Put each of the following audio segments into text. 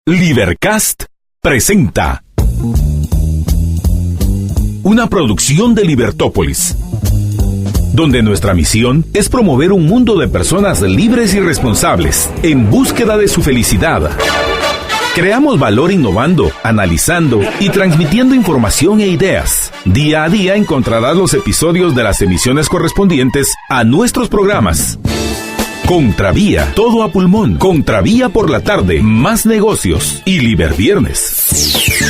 Libercast presenta una producción de Libertópolis, donde nuestra misión es promover un mundo de personas libres y responsables en búsqueda de su felicidad. Creamos valor innovando, analizando y transmitiendo información e ideas. Día a día encontrarás los episodios de las emisiones correspondientes a nuestros programas. Contravía, todo a pulmón. Contravía por la tarde, más negocios y Liberviernes.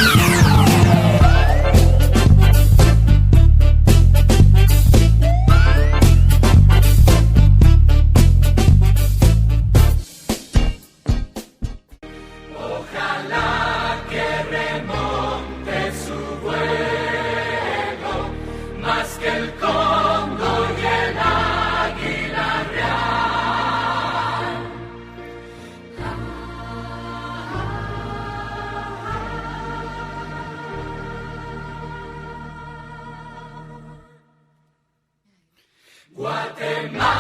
Guatemala,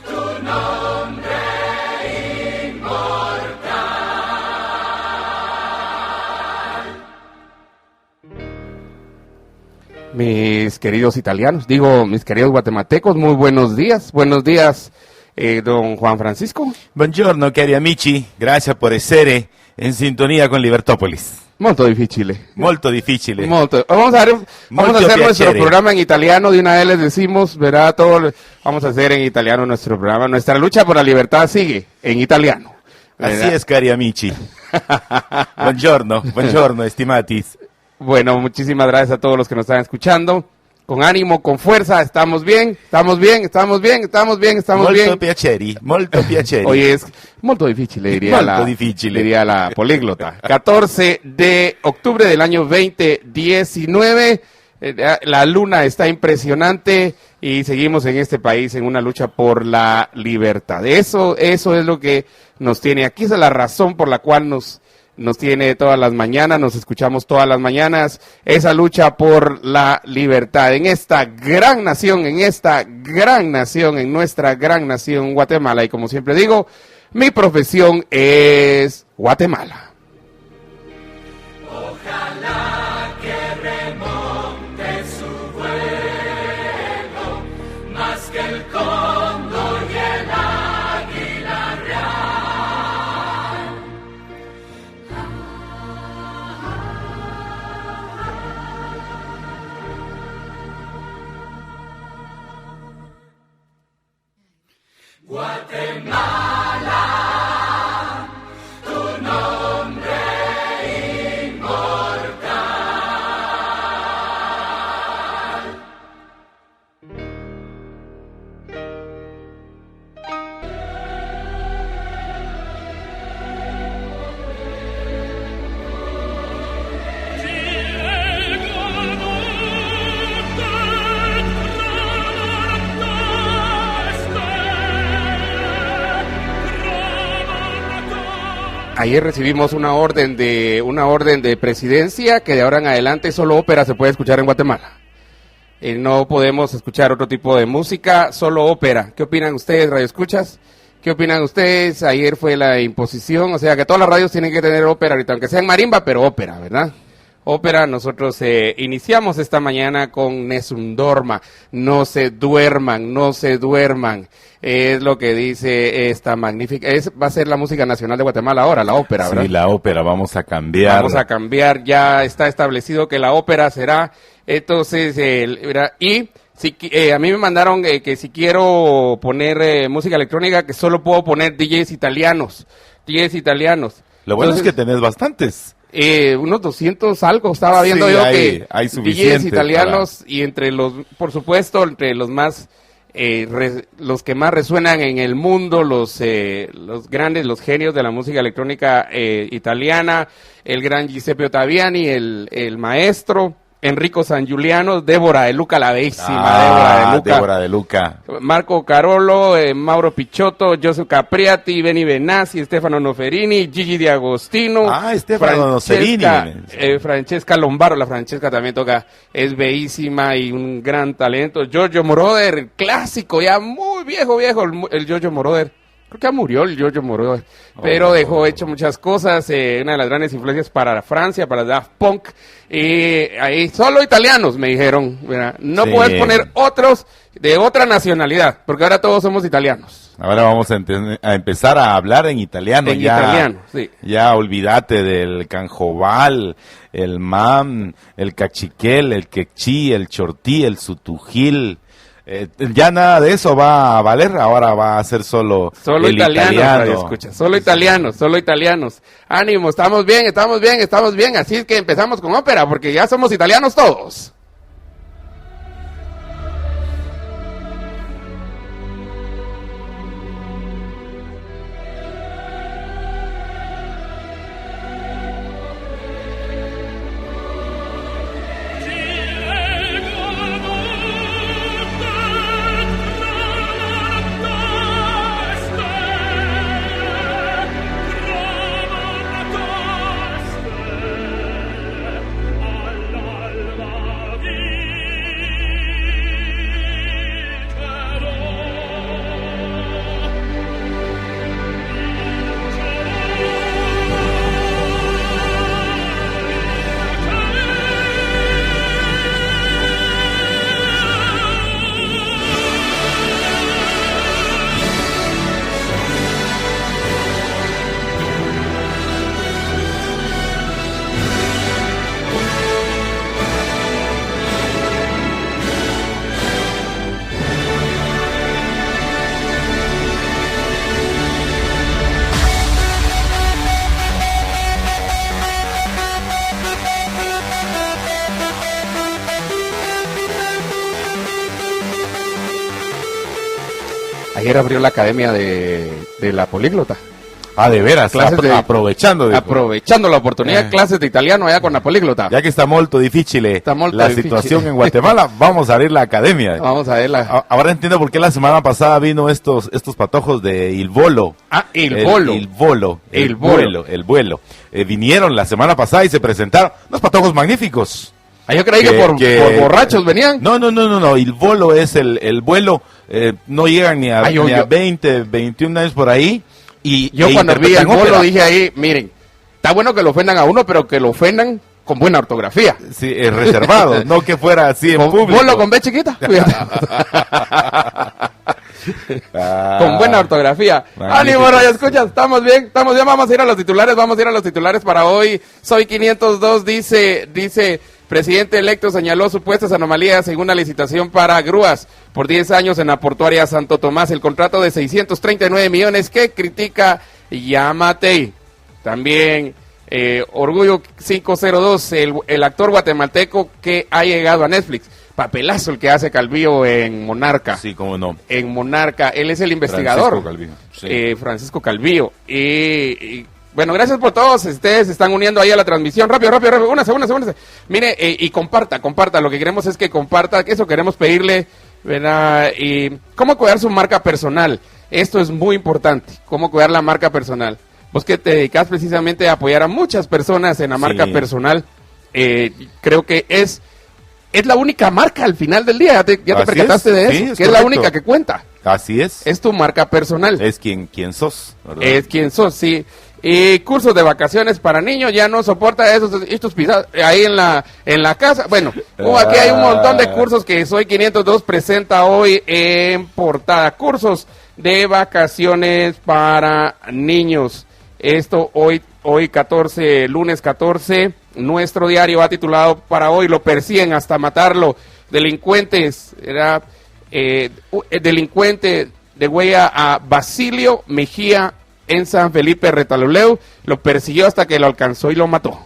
tu nombre inmortal. Mis queridos italianos, mis queridos guatemaltecos, muy buenos días. Buenos días, don Juan Francisco. Buongiorno, cari amici, grazie per essere in sintonia con Libertópolis. Molto difficile. Molto difficile. Vamos a hacer nuestro programa en italiano. De una vez les decimos, verá, vamos a hacer en italiano nuestro programa. Nuestra lucha por la libertad sigue en italiano. ¿Verdad? Así es, cari amici. Buongiorno, estimatis. Bueno, muchísimas gracias a todos los que nos están escuchando. Con ánimo, con fuerza, estamos bien. Molto piaceri. Hoy es molto difficile, diría la políglota. 14 de octubre del año 2019, la luna está impresionante y seguimos en este país en una lucha por la libertad. Eso es lo que nos tiene aquí, esa es la razón por la cual nos tiene todas las mañanas, nos escuchamos todas las mañanas, esa lucha por la libertad en esta gran nación, en nuestra gran nación, Guatemala. Y como siempre digo, mi profesión es Guatemala. Ojalá que remonte su vuelo, más que el cóndor y el águila real. Guatemala, tu nombre inmortal. Ayer recibimos una orden de presidencia que de ahora en adelante solo ópera se puede escuchar en Guatemala. No podemos escuchar otro tipo de música, solo ópera. ¿Qué opinan ustedes, radioescuchas? ¿Qué opinan ustedes? Ayer fue la imposición, o sea que todas las radios tienen que tener ópera ahorita, aunque sea en marimba, pero ópera, ¿verdad? Ópera, nosotros iniciamos esta mañana con Nessun Dorma, no se duerman, es lo que dice esta magnífica, va a ser la música nacional de Guatemala ahora, la ópera, ¿verdad? Sí, la ópera, vamos a cambiar, ya está establecido que la ópera será, entonces, y a mí me mandaron que si quiero poner música electrónica, que solo puedo poner DJs italianos. Lo bueno es que tenés bastantes. Unos 200 algo, estaba viendo yo que hay DJs italianos y entre los más, los que más resuenan en el mundo, los grandes, los genios de la música electrónica italiana, el gran Giuseppe Ottaviani, el maestro, Enrico San Giuliano, Débora De Luca, la bellísima Débora De Luca. Marco Carolo, Mauro Picciotto, Joseph Capriati, Benny Benassi, Stefano Noferini, Gigi D'Agostino. Stefano Noferini. Francesca Lombardo, la Francesca también toca, es bellísima y un gran talento. Giorgio Moroder, el clásico, ya muy viejo, el Giorgio Moroder. creo que ya murió el Giorgio Moroder, pero dejó hecho muchas cosas, una de las grandes influencias para Francia, para Daft Punk, ahí solo italianos me dijeron, ¿verdad? No Sí. puedes poner otros de otra nacionalidad, porque ahora todos somos italianos. Ahora vamos a empezar a hablar en italiano. En ya, italiano, sí. Ya olvídate del canjoval, el mam, el cachiquel, el quechí, el chortí, el sutujil. Ya nada de eso va a valer, ahora va a ser solo el italiano. Escucha, solo italianos. Ánimo, estamos bien. Así es que empezamos con ópera, porque ya somos italianos todos. Ayer abrió la academia de la políglota. Ah, de veras, aprovechando la oportunidad, clases de italiano allá con la políglota. Ya que está molto difficile la situación en Guatemala, vamos a abrir la academia. Vamos a verla. Ahora entiendo por qué la semana pasada vino estos patojos de Il Volo. Ah, el vuelo. Vinieron la semana pasada y se presentaron unos patojos magníficos. Ah, yo creí que por borrachos venían. No, Il Volo es el vuelo, no llegan ni a 20, 21 años por ahí. Y yo cuando vi el Volo dije ahí, miren, está bueno que lo ofendan a uno, pero que lo ofendan con buena ortografía. Sí, reservado, no que fuera así en público. Volo con B chiquita. Con buena ortografía. Ánimo, Radio Escucha, estamos bien, vamos a ir a los titulares para hoy. Soy 502, dice... Presidente electo señaló supuestas anomalías en una licitación para grúas por 10 años en la portuaria Santo Tomás. El contrato de 639 millones que critica Yamatei. También Orgullo 502, el actor guatemalteco que ha llegado a Netflix. Papelazo el que hace Calvillo en Monarca. Sí, cómo no. En Monarca. Él es el investigador. Francisco Calvillo. Sí. Francisco Calvillo. Bueno, gracias por todos, ustedes se están uniendo ahí a la transmisión, rápido, una segunda. Mire, y comparta, lo que queremos es que comparta, que eso queremos pedirle, ¿verdad? Y cómo cuidar su marca personal, esto es muy importante, cómo cuidar la marca personal. Vos que te dedicas precisamente a apoyar a muchas personas en la marca personal, creo que es la única marca al final del día, ya te percataste de eso, sí, que correcto. es la única que cuenta. Así es. Es tu marca personal. Es quien sos, ¿verdad? Es quien sos, sí. Y cursos de vacaciones para niños, ya no soporta estos pisados ahí en la casa. Bueno, aquí hay un montón de cursos que Soy 502 presenta hoy en portada. Cursos de vacaciones para niños. Esto hoy 14, lunes 14, Nuestro Diario ha titulado para hoy, lo persiguen hasta matarlo. Delincuentes, delincuente de huella a Basilio Mejía en San Felipe Retaluleu, lo persiguió hasta que lo alcanzó y lo mató.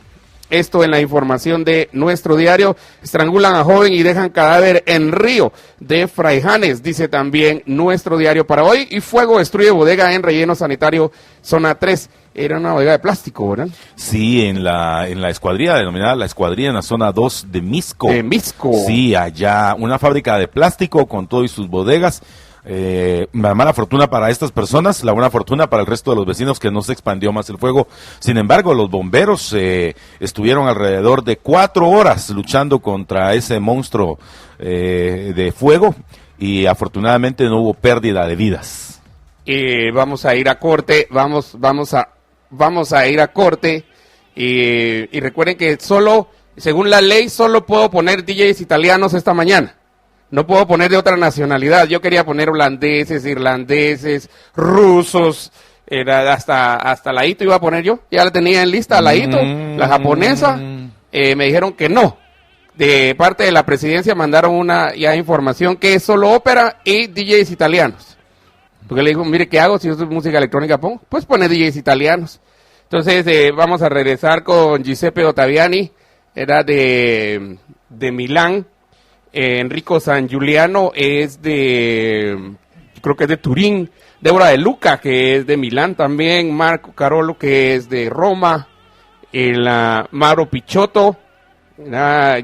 Esto en la información de Nuestro Diario. Estrangulan a joven y dejan cadáver en río de Fraijanes, dice también Nuestro Diario para hoy. Y fuego destruye bodega en relleno sanitario zona 3. Era una bodega de plástico, ¿verdad? Sí, en la escuadrilla, denominada la escuadrilla en la zona 2 de Misco. De Misco. Sí, allá una fábrica de plástico con todo y sus bodegas. La mala fortuna para estas personas, la buena fortuna para el resto de los vecinos, que no se expandió más el fuego. Sin embargo, los bomberos estuvieron alrededor de 4 horas luchando contra ese monstruo de fuego y afortunadamente no hubo pérdida de vidas. Vamos a ir a corte, vamos a ir a corte. Y recuerden que según la ley, solo puedo poner DJs italianos esta mañana. No puedo poner de otra nacionalidad. Yo quería poner holandeses, irlandeses, rusos, hasta la Ito iba a poner yo. Ya la tenía en lista, la Ito, la japonesa. Me dijeron que no. De parte de la presidencia mandaron una información que es solo ópera y DJs italianos. Porque le digo, mire, ¿qué hago si yo música electrónica pongo? Pues pone DJs italianos. Entonces vamos a regresar con Giuseppe Ottaviani, era de Milán. Enrico San Giuliano creo que es de Turín. Débora De Luca, que es de Milán también. Marco Carolo, que es de Roma. Mauro Picciotto.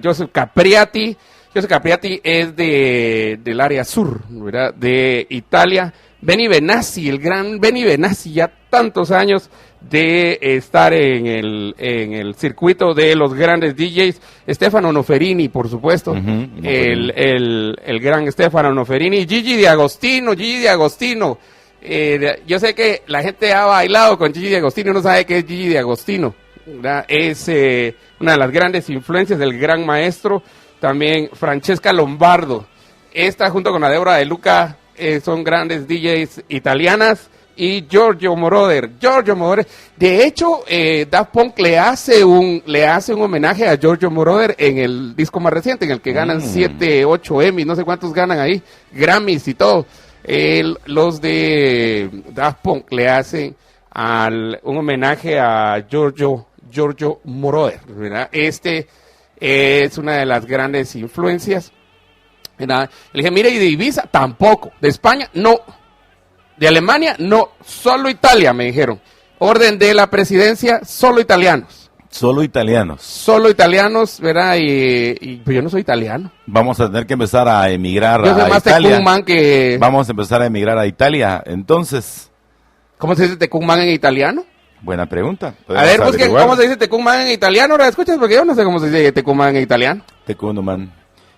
Joseph Capriati. Joseph Capriati es del área sur, ¿verdad? De Italia. Benny Benassi, el gran Benny Benassi, ya tantos años de estar en el circuito de los grandes DJs. Stefano Noferini, por supuesto, el gran Stefano Noferini. Gigi D'Agostino. Yo sé que la gente ha bailado con Gigi D'Agostino, no sabe qué es Gigi D'Agostino, ¿verdad? Es una de las grandes influencias del gran maestro. También Francesca Lombardo, esta junto con la Débora De Luca son grandes DJs italianas. Y Giorgio Moroder. De hecho, Daft Punk le hace un homenaje a Giorgio Moroder en el disco más reciente, en el que ganan 7, 8 Emmys, no sé cuántos ganan ahí, Grammys y todo. Los de Daft Punk le hacen un homenaje a Giorgio Moroder, ¿verdad? Es una de las grandes influencias, ¿verdad? Le dije, mire, y de Ibiza tampoco, de España no. De Alemania, no, solo Italia, me dijeron. Orden de la presidencia, solo italianos. Solo italianos. Solo italianos, ¿verdad? Y yo no soy italiano. Vamos a tener que empezar a emigrar yo soy a más Italia. Tecumán que... Vamos a empezar a emigrar a Italia, entonces. ¿Cómo se dice Tecumán en italiano? Buena pregunta. A ver, busquen cómo se dice Tecumán en italiano, ¿la escuchas? Porque yo no sé cómo se dice Tecumán en italiano. Tecunuman.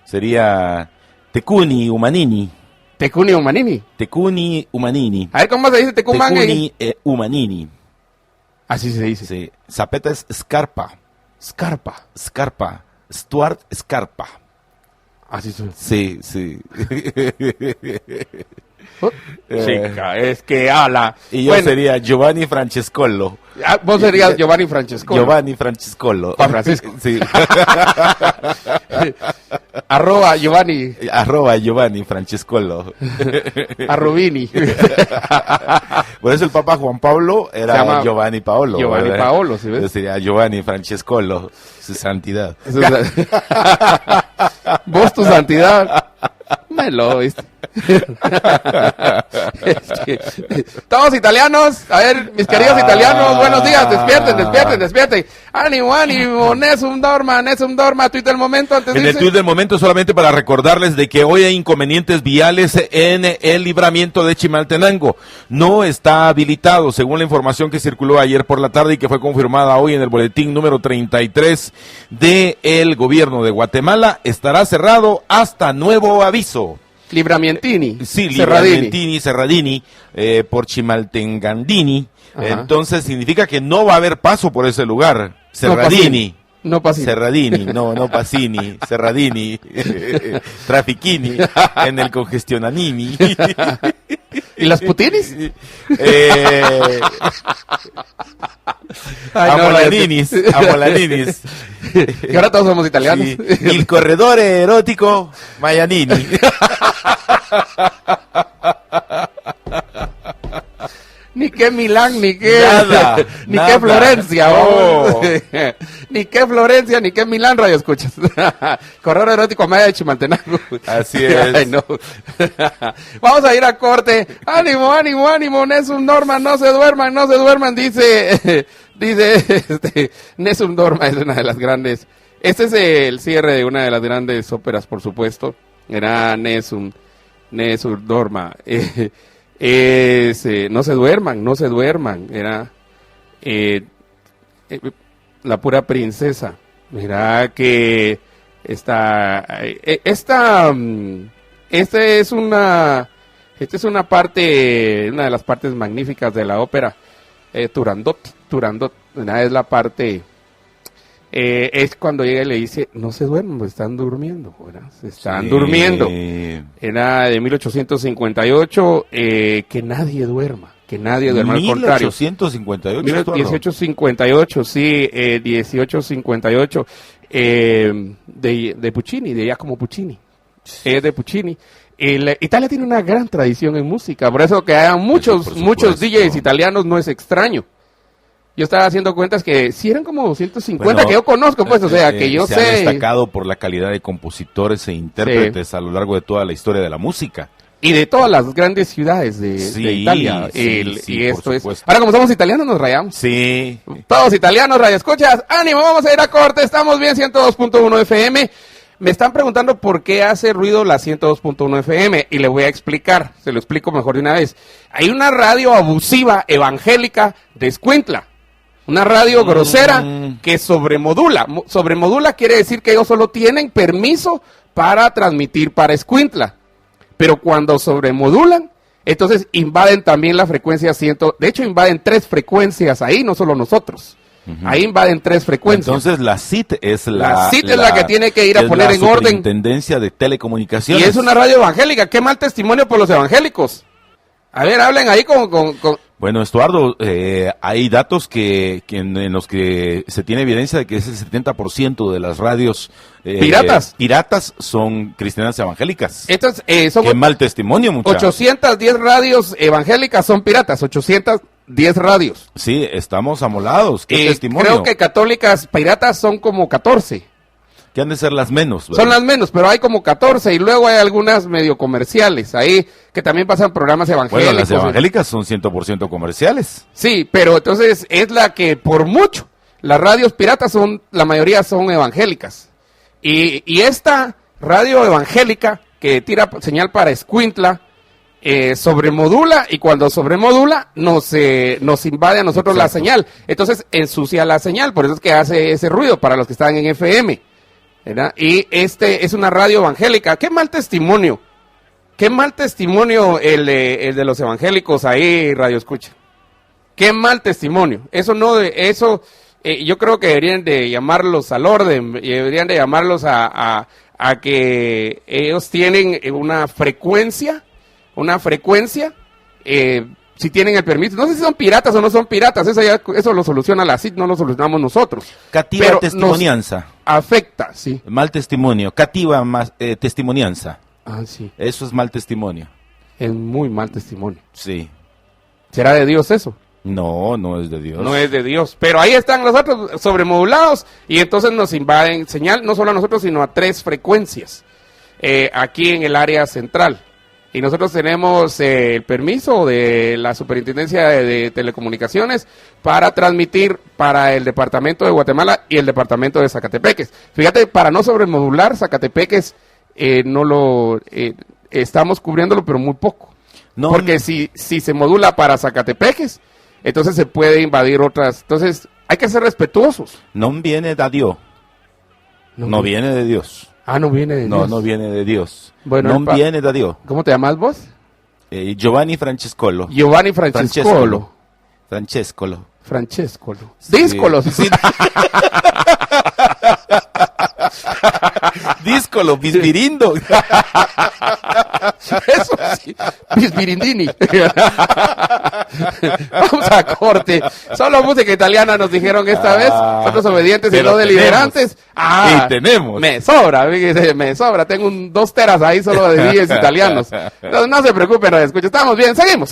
Sería Tecuni Umanini. Tecuni Umanini. Tecuni Umanini. A ver, ¿cómo se dice Tecumán? Tecuni Umanini. Así se dice. Sí. Zapeta es Scarpa. Scarpa. Stuart Scarpa. Así se dice. Sí. Chica, es que ala. Y yo sería Giovanni Francescolo. Vos serías Giovanni Francescolo. Giovanni Francescolo. Juan Francisco. Sí. Arroba Giovanni Francescolo. Arrubini. Por eso el Papa Juan Pablo era Giovanni Paolo. Giovanni Paolo, ¿sí ves? Sería Giovanni Francescolo, su santidad. Vos, tu santidad. Me lo viste. Todos italianos, a ver, mis queridos italianos, buenos días, despierten. Ánimo, Nessun Dorma, tuit del momento antes en el tuit del momento, solamente para recordarles de que hoy hay inconvenientes viales en el libramiento de Chimaltenango. No está habilitado, según la información que circuló ayer por la tarde y que fue confirmada hoy en el boletín número 33 del gobierno de Guatemala. Estará cerrado hasta nuevo aviso. Libramientini. Sí, Libramientini, Serradini, por Chimaltengandini. Ajá. Entonces significa que no va a haber paso por ese lugar. Serradini. No Pacini. Serradini, no Pacini, Serradini, Trafichini, en el congestionanini. ¿Y las putinis? Amolaninis. Que ahora todos somos italianos. Sí. Il corredore erótico Mayanini. Ni que Milán, ni que nada. que Florencia, oh. Ni que Florencia, ni que Milán, radio escuchas. Corredor erótico Maya de Chimaltenango. Así es. Ay, no. Vamos a ir a corte. Ánimo, Nessun Dorma, no se duerman, dice Nessun Dorma es una de las grandes. Este es el cierre de una de las grandes óperas, por supuesto. Era Nessun Dorma. No se duerman, era la pura princesa. Mira que esta es Esta es una de las partes magníficas de la ópera Turandot. Es la parte, es cuando llega y le dice, no se duermen, están durmiendo, ¿verdad? Se están durmiendo. Era de 1858, que nadie duerma, al contrario. 1858. 1858, sí, 1858, de Puccini, de Giacomo Puccini. Es de Puccini. Italia tiene una gran tradición en música, por eso que haya muchos DJs italianos no es extraño. Yo estaba haciendo cuentas que sí eran como 250 que yo conozco, pues, o sea, que yo sé. Se han destacado por la calidad de compositores e intérpretes a lo largo de toda la historia de la música. Y de todas las grandes ciudades de Italia. Y esto es. Ahora, como somos italianos, nos rayamos. Sí. Todos italianos, radioescuchas. ¡Ánimo! Vamos a ir a corte. Estamos bien, 102.1 FM. Me están preguntando por qué hace ruido la 102.1 FM y le voy a explicar, se lo explico mejor de una vez. Hay una radio abusiva evangélica de Escuintla, una radio grosera que sobremodula. Sobremodula quiere decir que ellos solo tienen permiso para transmitir para Escuintla, pero cuando sobremodulan, entonces invaden también la frecuencia 100, de hecho invaden 3 frecuencias ahí, no solo nosotros. Ahí invaden 3 frecuencias. Entonces la CIT es la que tiene que ir a poner en orden. Superintendencia de Telecomunicaciones. Y es una radio evangélica. Qué mal testimonio por los evangélicos. A ver, hablen ahí con... Bueno, Estuardo, hay datos en los que se tiene evidencia de que ese 70% de las radios piratas son cristianas evangélicas. Estas son... Qué mal testimonio, muchachos. 810 radios evangélicas son piratas, 810 radios. Sí, estamos amolados. ¿Qué testimonio? Creo que católicas piratas son como 14. Que han de ser las menos, ¿verdad? Son las menos, pero hay como 14 y luego hay algunas medio comerciales ahí que también pasan programas evangélicos. Bueno, las evangélicas son 100% comerciales. Sí, pero entonces es la que por mucho, las radios piratas la mayoría son evangélicas. Y esta radio evangélica que tira señal para Escuintla, sobremodula y cuando sobremodula nos invade a nosotros la señal. Entonces ensucia la señal, por eso es que hace ese ruido para los que están en FM. ¿Verdad? Y es una radio evangélica. Qué mal testimonio el de los evangélicos ahí, Radio Escucha. Qué mal testimonio. Yo creo que deberían de llamarlos al orden, deberían de llamarlos a que ellos tienen una frecuencia, si tienen el permiso. No sé si son piratas o no son piratas, eso lo soluciona la CIT, no lo solucionamos nosotros. Cativa pero testimonianza. Afecta, sí. Mal testimonio, cativa más testimonianza. Ah, sí. Eso es mal testimonio. Es muy mal testimonio. Sí. ¿Será de Dios eso? No, no es de Dios. No es de Dios. Pero ahí están los otros sobremodulados y entonces nos invaden señal, no solo a nosotros, sino a 3 frecuencias aquí en el área central. Y nosotros tenemos el permiso de la Superintendencia de Telecomunicaciones para transmitir para el departamento de Guatemala y el departamento de Zacatepeques. Fíjate, para no sobremodular, Zacatepeques no lo estamos cubriéndolo, pero muy poco. No, porque si se modula para Zacatepeques, entonces se puede invadir otras. Entonces hay que ser respetuosos. No viene de Dios. No viene de Dios. Ah, no viene de Dios. No viene de Dios. Bueno, no viene de Dios. ¿Cómo te llamas vos? Giovanni Francescolo. Giovanni Francescolo. Francescolo. Sí. Díscolo. Sí. Díscolo, bisbirindo. Eso sí, bisbirindini. Vamos a corte. Solo música italiana nos dijeron esta vez. Nosotros obedientes y no deliberantes. Y tenemos. Me sobra. Tengo 2 teras ahí solo de DJs italianos. Entonces, no se preocupen, escucha. Estamos bien. Seguimos.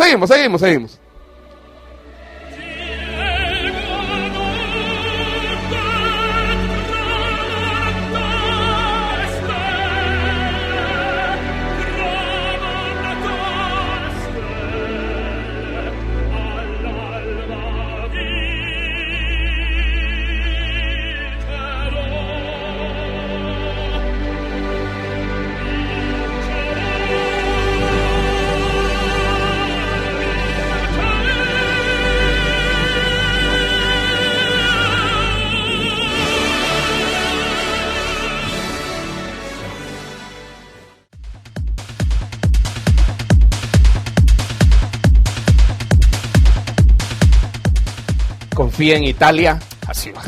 confíe en Italia. Así va.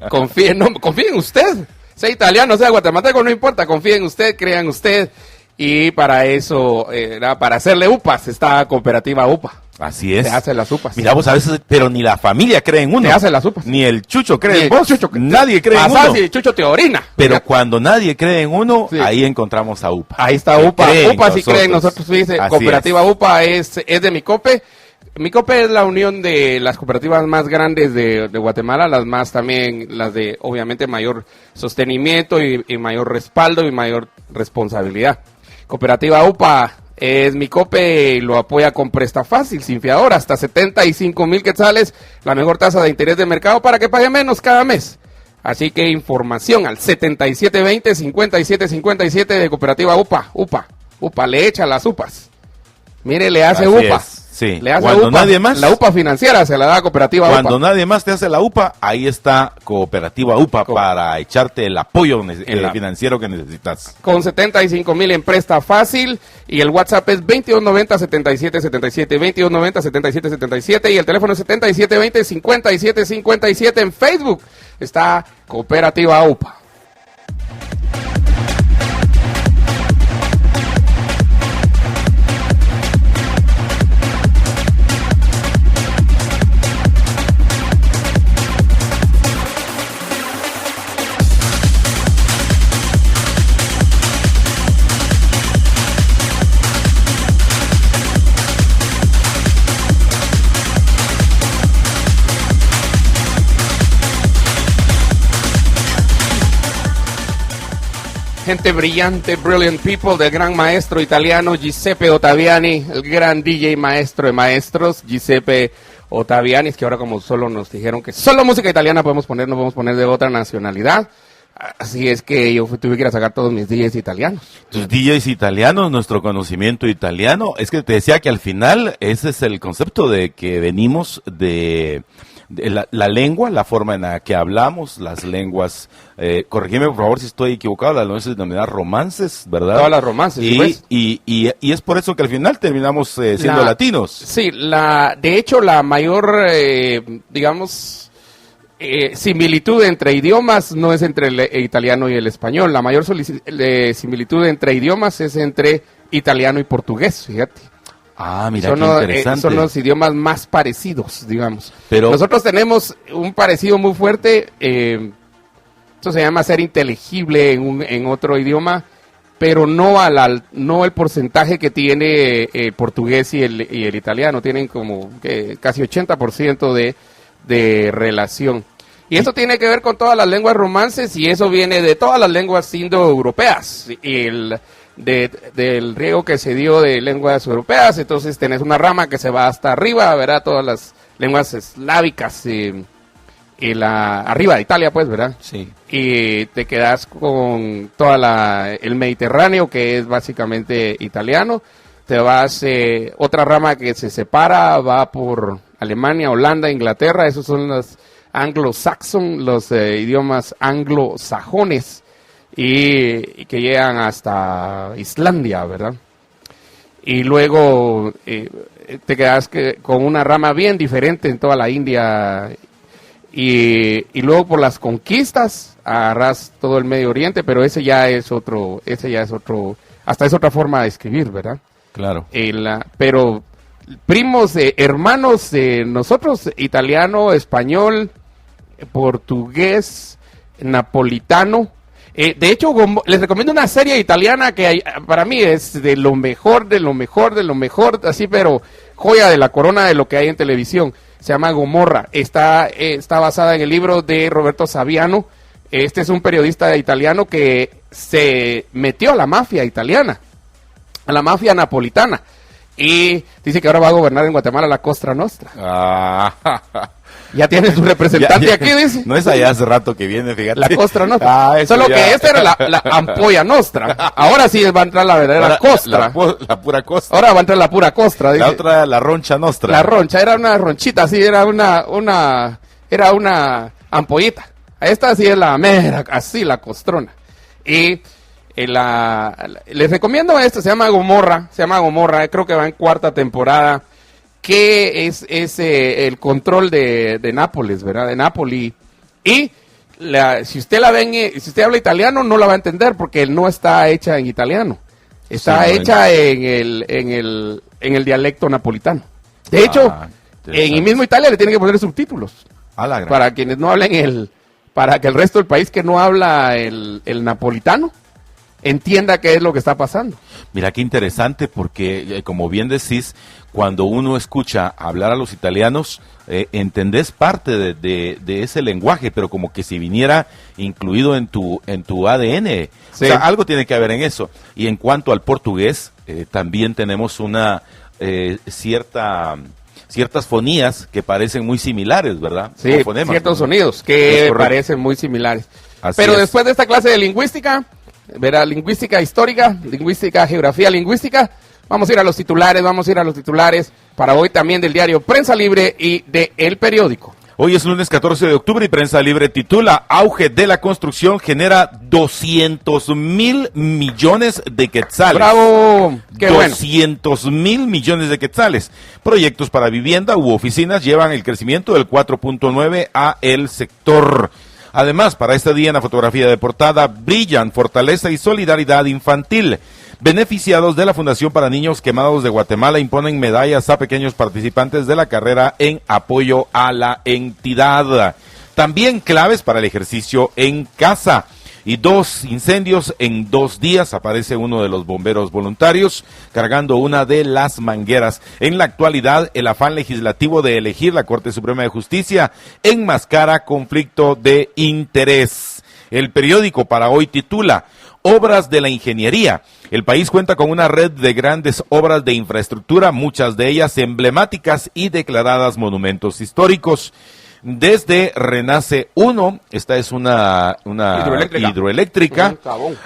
Confíe en usted. Sea italiano, sea guatemalteco, no importa. Confíe en usted, crea en usted. Y para eso, para hacerle UPAs, está Cooperativa UPA. Así es. Se hace las UPAs. Mira, vos a veces, pero ni la familia cree en uno. Se hace las UPAs. Ni el Chucho cree Ni en el vos. Chucho Nadie cree en Pasás uno. y Chucho te orina. Pero cuando nadie cree en uno, Sí. ahí encontramos a UPA. Ahí está UPA. Cree en UPA sí cree en nosotros. Dice, Así Cooperativa UPA es de Micope. Micope es la unión de las cooperativas más grandes de Guatemala, las más también, las de obviamente mayor sostenimiento y mayor respaldo y mayor responsabilidad. Cooperativa UPA es Micope y lo apoya con Presta Fácil, sin fiador, hasta 75,000 quetzales, la mejor tasa de interés de mercado para que pague menos cada mes. Así que información al 7720-5757 de Cooperativa UPA. UPA, le echa las UPAs. Mire, le hace Así UPA. es, sí. Le hace Cuando UPA. nadie más. La UPA financiera se la da a Cooperativa Cuando UPA. nadie más te hace la UPA, ahí está Cooperativa UPA para echarte el apoyo financiero que necesitas. Con 75,000 en Presta Fácil y el WhatsApp es 2290-7777, 2290-7777 y el teléfono es 7720-5757. En Facebook está Cooperativa UPA. Gente brillante, brilliant people, del gran maestro italiano Giuseppe Ottaviani, el gran DJ maestro de maestros, Giuseppe Ottaviani, es que ahora como solo nos dijeron que solo música italiana podemos poner, no podemos poner de otra nacionalidad, así es que yo tuve que ir a sacar todos mis DJs italianos. Tus DJs italianos, nuestro conocimiento italiano, es que te decía que al final ese es el concepto de que venimos de la lengua, la forma en la que hablamos, las lenguas, corregime por favor si estoy equivocado, las lenguas se denominan romances, ¿verdad? Todas las romances, ¿sí, pues? y es por eso que al final terminamos siendo latinos. Sí, de hecho la mayor, similitud entre idiomas no es entre el italiano y el español, la mayor similitud entre idiomas es entre italiano y portugués, fíjate. Ah, mira, qué interesante. Son los idiomas más parecidos, digamos. Pero nosotros tenemos un parecido muy fuerte, eso se llama ser inteligible en otro idioma, pero no el porcentaje que tiene el portugués y el italiano, tienen como casi 80% de relación. Y eso tiene que ver con todas las lenguas romances y eso viene de todas las lenguas indoeuropeas. Del riego que se dio de lenguas europeas, entonces tenés una rama que se va hasta arriba, ¿verdad? Todas las lenguas eslávicas arriba de Italia, pues, ¿verdad? Sí. Y te quedas con el Mediterráneo, que es básicamente italiano. Te vas, otra rama que se separa, va por Alemania, Holanda, Inglaterra, esos son los anglo-saxon, los idiomas anglosajones. Y que llegan hasta Islandia, ¿verdad? Y luego te quedas con una rama bien diferente en toda la India y luego por las conquistas agarras todo el Medio Oriente, pero ese ya es otro, hasta es otra forma de escribir, ¿verdad? Claro. Pero primos, hermanos, nosotros, italiano, español, portugués, napolitano. De hecho, les recomiendo una serie italiana que para mí es de lo mejor, así, pero joya de la corona de lo que hay en televisión. Se llama Gomorra. Está basada en el libro de Roberto Saviano. Este es un periodista italiano que se metió a la mafia italiana, a la mafia napolitana. Y dice que ahora va a gobernar en Guatemala la Cosa Nostra. Ya tiene su representante aquí, dice. No es allá hace rato que viene, fíjate. La Cosa Nostra. Solo que esta era la ampolla nostra. Ahora sí va a entrar la verdadera costra. La pura costra. Ahora va a entrar la pura costra. Dice. La otra, la roncha nostra. La roncha, era una ronchita, sí, era una ampollita. Esta sí es la mera, así la costrona. Y les recomiendo esto, se llama Gomorra, creo que va en 4ª temporada. qué es el control de Nápoles, ¿verdad? De Nápoli. Y si usted la ve, si usted habla italiano, no la va a entender porque no está hecha en italiano. Está hecha en el dialecto napolitano. De hecho, en el mismo Italia le tienen que poner subtítulos. Para quienes no hablen para que el resto del país que no habla el napolitano entienda qué es lo que está pasando. Mira qué interesante, porque como bien decís, cuando uno escucha hablar a los italianos, entendés parte de ese lenguaje, pero como que si viniera incluido en tu ADN. Sí. O sea, algo tiene que haber en eso. Y en cuanto al portugués, también tenemos una ciertas fonías que parecen muy similares, ¿verdad? Sí, ciertos sonidos que parecen muy similares. Pero después de esta clase de lingüística, verá, lingüística histórica, lingüística, geografía lingüística, vamos a ir a los titulares para hoy también del diario Prensa Libre y de El Periódico. Hoy es lunes 14 de octubre y Prensa Libre titula: auge de la construcción genera 200,000 millones de quetzales. ¡Bravo! ¡Qué bueno! 200,000 millones de quetzales. Proyectos para vivienda u oficinas llevan el crecimiento del 4.9 a el sector. Además, para este día en la fotografía de portada brillan fortaleza y solidaridad infantil. Beneficiados de la Fundación para Niños Quemados de Guatemala imponen medallas a pequeños participantes de la carrera en apoyo a la entidad. También claves para el ejercicio en casa. Y 2 incendios en 2 días. Aparece uno de los bomberos voluntarios cargando una de las mangueras. En la actualidad, el afán legislativo de elegir la Corte Suprema de Justicia enmascara conflicto de interés. El periódico para hoy titula: obras de la ingeniería. El país cuenta con una red de grandes obras de infraestructura, muchas de ellas emblemáticas y declaradas monumentos históricos. Desde Renace 1, esta es una hidroeléctrica,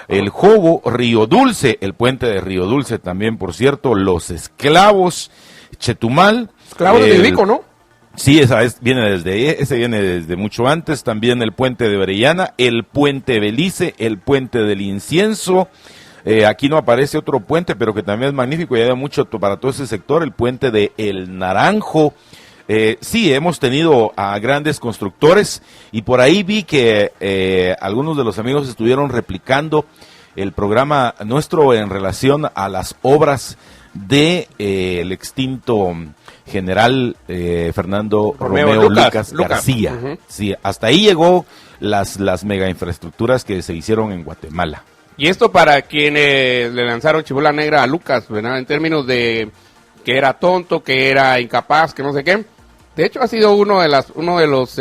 el Jobo, Río Dulce, el puente de Río Dulce también, por cierto, Los Esclavos, Chetumal. Esclavos de Vivico, ¿no? Sí, viene desde mucho antes, también el puente de Orellana, el puente Belice, el puente del Incienso. Aquí no aparece otro puente, pero que también es magnífico y ayuda mucho para todo ese sector, el puente de El Naranjo. Sí, hemos tenido a grandes constructores y por ahí vi que algunos de los amigos estuvieron replicando el programa nuestro en relación a las obras de el extinto general Fernando Romeo Lucas García. Uh-huh. Sí, hasta ahí llegó las mega infraestructuras que se hicieron en Guatemala. Y esto para quienes le lanzaron chibola negra a Lucas, ¿verdad? En términos de que era tonto, que era incapaz, que no sé qué. De hecho, ha sido uno de los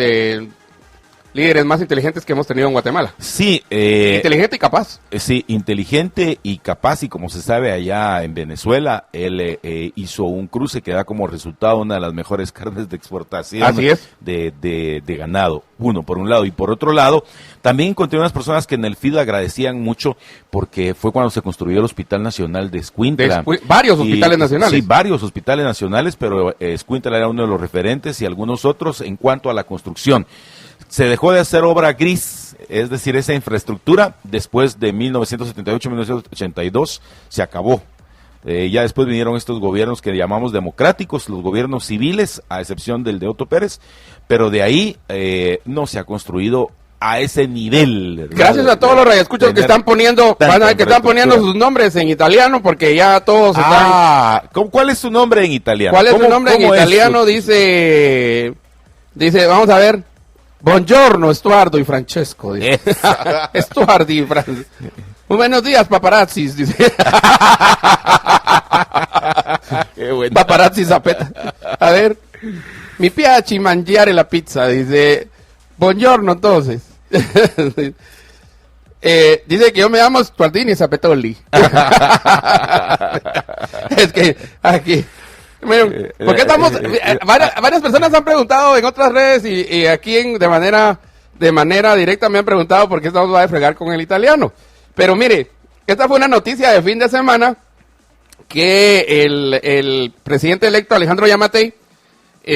líderes más inteligentes que hemos tenido en Guatemala. Sí. Inteligente y capaz. Sí, inteligente y capaz, y como se sabe allá en Venezuela, él hizo un cruce que da como resultado una de las mejores carnes de exportación. Así es. De ganado, por un lado. Y por otro lado, también encontré unas personas que en el FID agradecían mucho porque fue cuando se construyó el Hospital Nacional de Escuintla. Varios hospitales nacionales. Sí, varios hospitales nacionales, pero Escuintla era uno de los referentes y algunos otros en cuanto a la construcción. Se dejó de hacer obra gris, es decir, esa infraestructura, después de 1978-1982 se acabó. Ya después vinieron estos gobiernos que llamamos democráticos, los gobiernos civiles, a excepción del de Otto Pérez, pero de ahí no se ha construido a ese nivel, ¿verdad? Gracias a todos los radioescuchas que están poniendo sus nombres en italiano, porque ya todos están... ¿Cuál es su nombre en italiano? ¿Cuál es su nombre en italiano? Dice, vamos a ver... Buongiorno, Estuardo y Francesco. Estuardo y Francesco. Buenos días, paparazzis. Dice. Qué bueno. Paparazzi Zapeta. A ver. Mi piace mangiare la pizza. Dice. Buongiorno, entonces. Dice que yo me llamo Estuardini Zapetoli. Es que aquí... Porque estamos, varias personas han preguntado en otras redes y aquí de manera directa me han preguntado por qué estamos a fregar con el italiano. Pero mire, esta fue una noticia de fin de semana que el presidente electo Alejandro Yamatei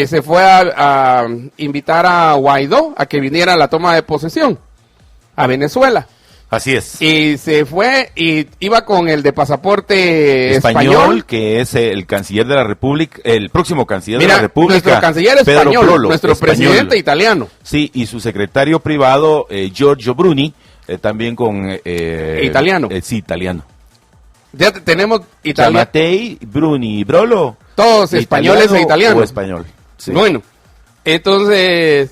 se fue a invitar a Guaidó a que viniera a la toma de posesión a Venezuela. Así es. Y se fue y iba con el de pasaporte español. Que es el canciller de la República, el próximo canciller Mira, de la República. nuestro canciller español, Prolo, nuestro español. presidente italiano. Sí, y su secretario privado, Giorgio Bruni, también con... Italiano. Sí, italiano. Ya tenemos italiano. Matei, Bruni y Brolo. Todos españoles e italianos. O español. Sí. Bueno, entonces,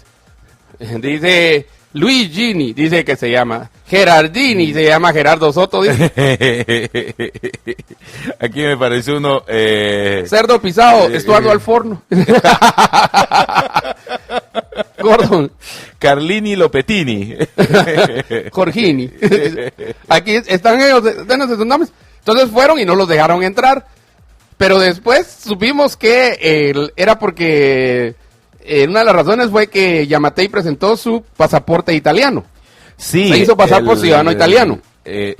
dice Luigini, dice que se llama. Gerardini, se llama Gerardo Soto, dice. Aquí me parece uno... Cerdo pisado, Estuardo al forno. Gordon. Carlini Lopetini. Jorgini. Aquí están ellos, denos sus nombres. Entonces fueron y no los dejaron entrar. Pero después supimos que era porque una de las razones fue que Yamatei presentó su pasaporte italiano. Sí, se hizo pasar por ciudadano italiano. De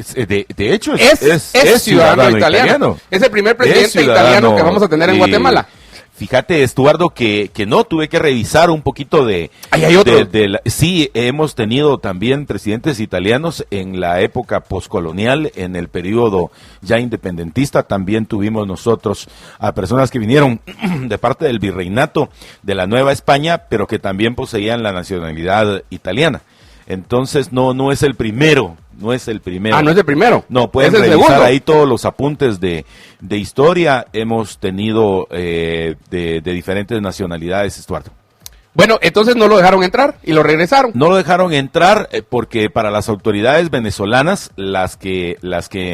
hecho, es ciudadano italiano. Es el primer presidente italiano que vamos a tener en Guatemala. Fíjate, Estuardo, que no tuve que revisar un poquito de... Ahí hay otro. Sí, hemos tenido también presidentes italianos en la época poscolonial, en el periodo ya independentista. También tuvimos nosotros a personas que vinieron de parte del virreinato de la Nueva España, pero que también poseían la nacionalidad italiana. Entonces, no es el primero. No es el primero. Ah, no es el primero. No, pueden es el revisar segundo. ahí todos los apuntes de historia. Hemos tenido de diferentes nacionalidades, Estuardo. Bueno, entonces no lo dejaron entrar y lo regresaron. No lo dejaron entrar porque para las autoridades venezolanas, las que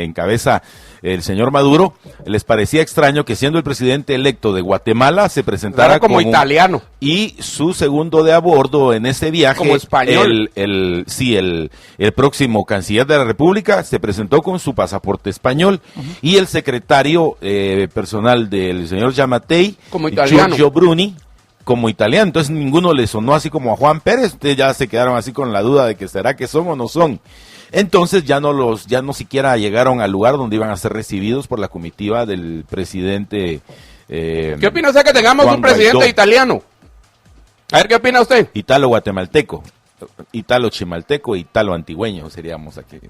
encabeza el señor Maduro, les parecía extraño que siendo el presidente electo de Guatemala se presentara como italiano. Y su segundo de a bordo en ese viaje, como español. el próximo canciller de la República se presentó con su pasaporte español y el secretario personal del señor Yamatei, como italiano. Giorgio Bruni, como italiano. Entonces ninguno le sonó así como a Juan Pérez. Ustedes ya se quedaron así con la duda de que será que son o no son. Entonces ya no siquiera llegaron al lugar donde iban a ser recibidos por la comitiva del presidente. ¿Qué opina usted que tengamos Juan un presidente Guaidó? Italiano? A ver, ¿qué opina usted? Italo guatemalteco, italo chimalteco, italo antigüeño seríamos aquí.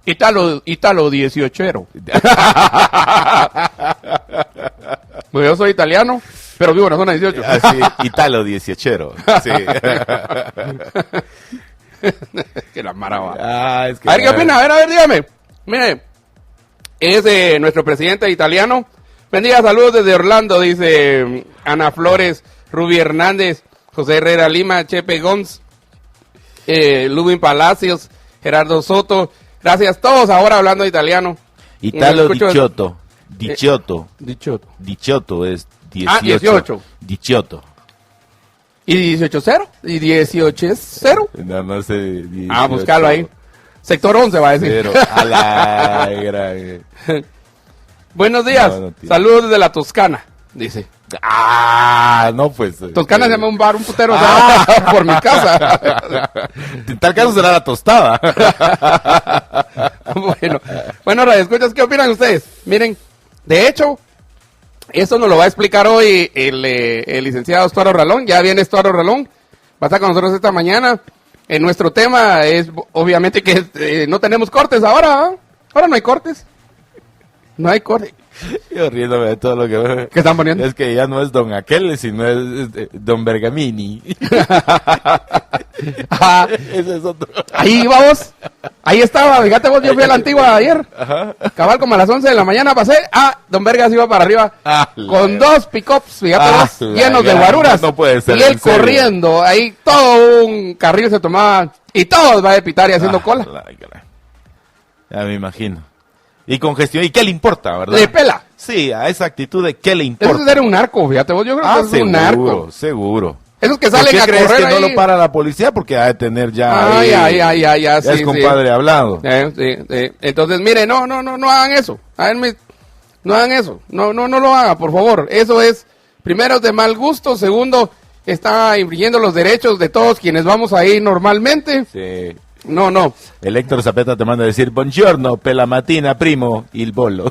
Italo 18ero. Pues yo soy italiano, pero vivo en la zona 18. Así, italo 18ero. Sí. Que la maraba. Es que A ver, ¿qué opina? A ver, dígame. Mire, es nuestro presidente italiano. Bendiga, saludos desde Orlando, dice Ana Flores, Ruby Hernández, José Herrera Lima, Chepe Gons, Lubin Palacios, Gerardo Soto. Gracias todos ahora hablando italiano. Italo Escucho- 18. Dichioto. Dichoto. Dichioto es 18. 18. Dichioto. ¿Y 18-0? ¿Y 18-0? No sé. 18. Búscalo ahí. Sector 11 va a decir. Pero a la gran... Buenos días. No, no tiene. Saludos desde la Toscana, dice. No pues. Toscana se llama un bar, un putero por mi casa. En tal caso será la tostada. Bueno, Radio Escuchas, ¿qué opinan ustedes? Miren, de hecho, eso nos lo va a explicar hoy el licenciado Estuardo Ralón. Ya viene Estuardo Ralón, va a estar con nosotros esta mañana. Nuestro tema es, obviamente, que no tenemos cortes ahora. Ahora no hay cortes. No hay cortes. Yo riéndome de todo lo que... ¿Qué están poniendo? Es que ya no es Don Aquel, sino es Don Bergamini. Ajá. Ese es otro. Ahí vamos. Ahí estaba. Fíjate vos, yo fui a la Antigua ayer. Ajá. Cabal como a las 11 de la mañana pasé. Don Vergas iba para arriba. Con 2 pick-ups, fíjate vos, llenos de guaruras. No puede ser. Y él en serio. corriendo. Ahí todo un carril se tomaba. Y todos va de pitar y haciendo cola. Ya me imagino. Y congestión. ¿Y qué le importa, verdad? Le pela. Sí, a esa actitud de qué le Eso importa. es ser un narco, fíjate vos. Yo creo que es un narco. Seguro. Esos que ¿Por salen qué a crees correr que no ahí? lo para la policía? Porque ha de tener ya... Ya, es sí, compadre hablado. Sí. Entonces, mire, no hagan eso. No hagan eso. No lo hagan, por favor. Eso es, primero, de mal gusto. Segundo, está infringiendo los derechos de todos quienes vamos ahí normalmente. Sí. No. El Héctor Zapeta te manda a decir, buongiorno, pela mattina, primo, il bollo.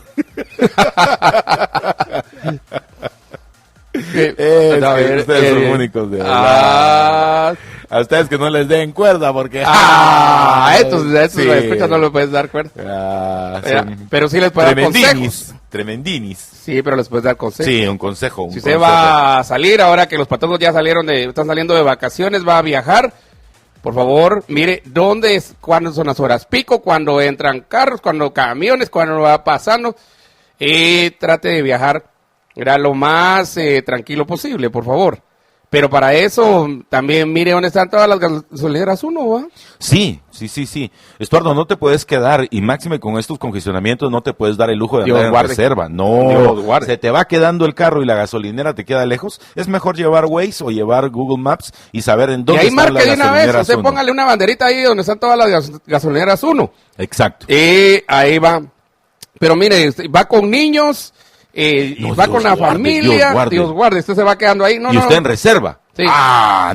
A ver, ustedes son únicos, de verdad. A ustedes que no les den cuerda, porque... estos sí. lo escuchas, no les puedes dar cuerda. Pero sí les puedes dar consejos. Tremendinis. Sí, pero les puedes dar consejos. Sí, un consejo. Si usted va a salir, ahora que los patojos ya están saliendo de vacaciones, va a viajar, por favor, mire cuándo son las horas pico, cuando entran carros, cuando camiones, cuando va pasando. Trate de viajar lo más tranquilo posible, por favor. Pero para eso, también mire dónde están todas las gasolineras ¿va? Sí. Estuardo, no te puedes quedar, y máxime con estos congestionamientos, no te puedes dar el lujo de andar en reserva. No, se te va quedando el carro y la gasolinera te queda lejos. Es mejor llevar Waze o llevar Google Maps y saber en dónde está la gasolinera. Y ahí marque de una vez, usted póngale una banderita ahí donde están todas las gasolineras 1. Exacto. Ahí va. Pero mire, va con niños... va con la familia, Dios guarde, usted se va quedando ahí. ¿Y usted en reserva? Sí.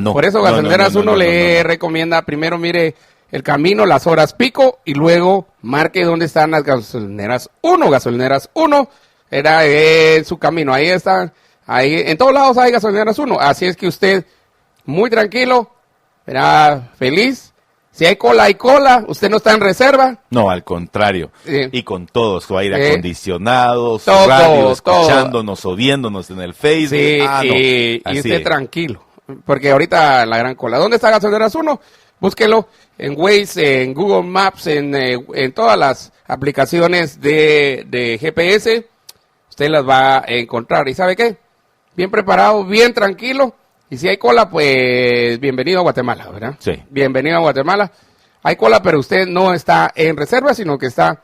No. Por eso gasolineras uno le recomienda primero mire el camino, las horas pico y luego marque dónde están las gasolineras 1. Gasolineras 1 era en su camino, ahí están, ahí en todos lados hay gasolineras 1. Así es que usted muy tranquilo, será feliz. Si hay cola, usted no está en reserva. No, al contrario. Y con todo, su aire acondicionado, su todo, radio, escuchándonos o viéndonos en el Facebook. Sí, y esté tranquilo. Porque ahorita la gran cola. ¿Dónde está Gasolineras 1? Búsquelo en Waze, en Google Maps, en todas las aplicaciones de GPS. Usted las va a encontrar. ¿Y sabe qué? Bien preparado, bien tranquilo. Y si hay cola, pues bienvenido a Guatemala, ¿verdad? Sí. Bienvenido a Guatemala. Hay cola, pero usted no está en reserva, sino que está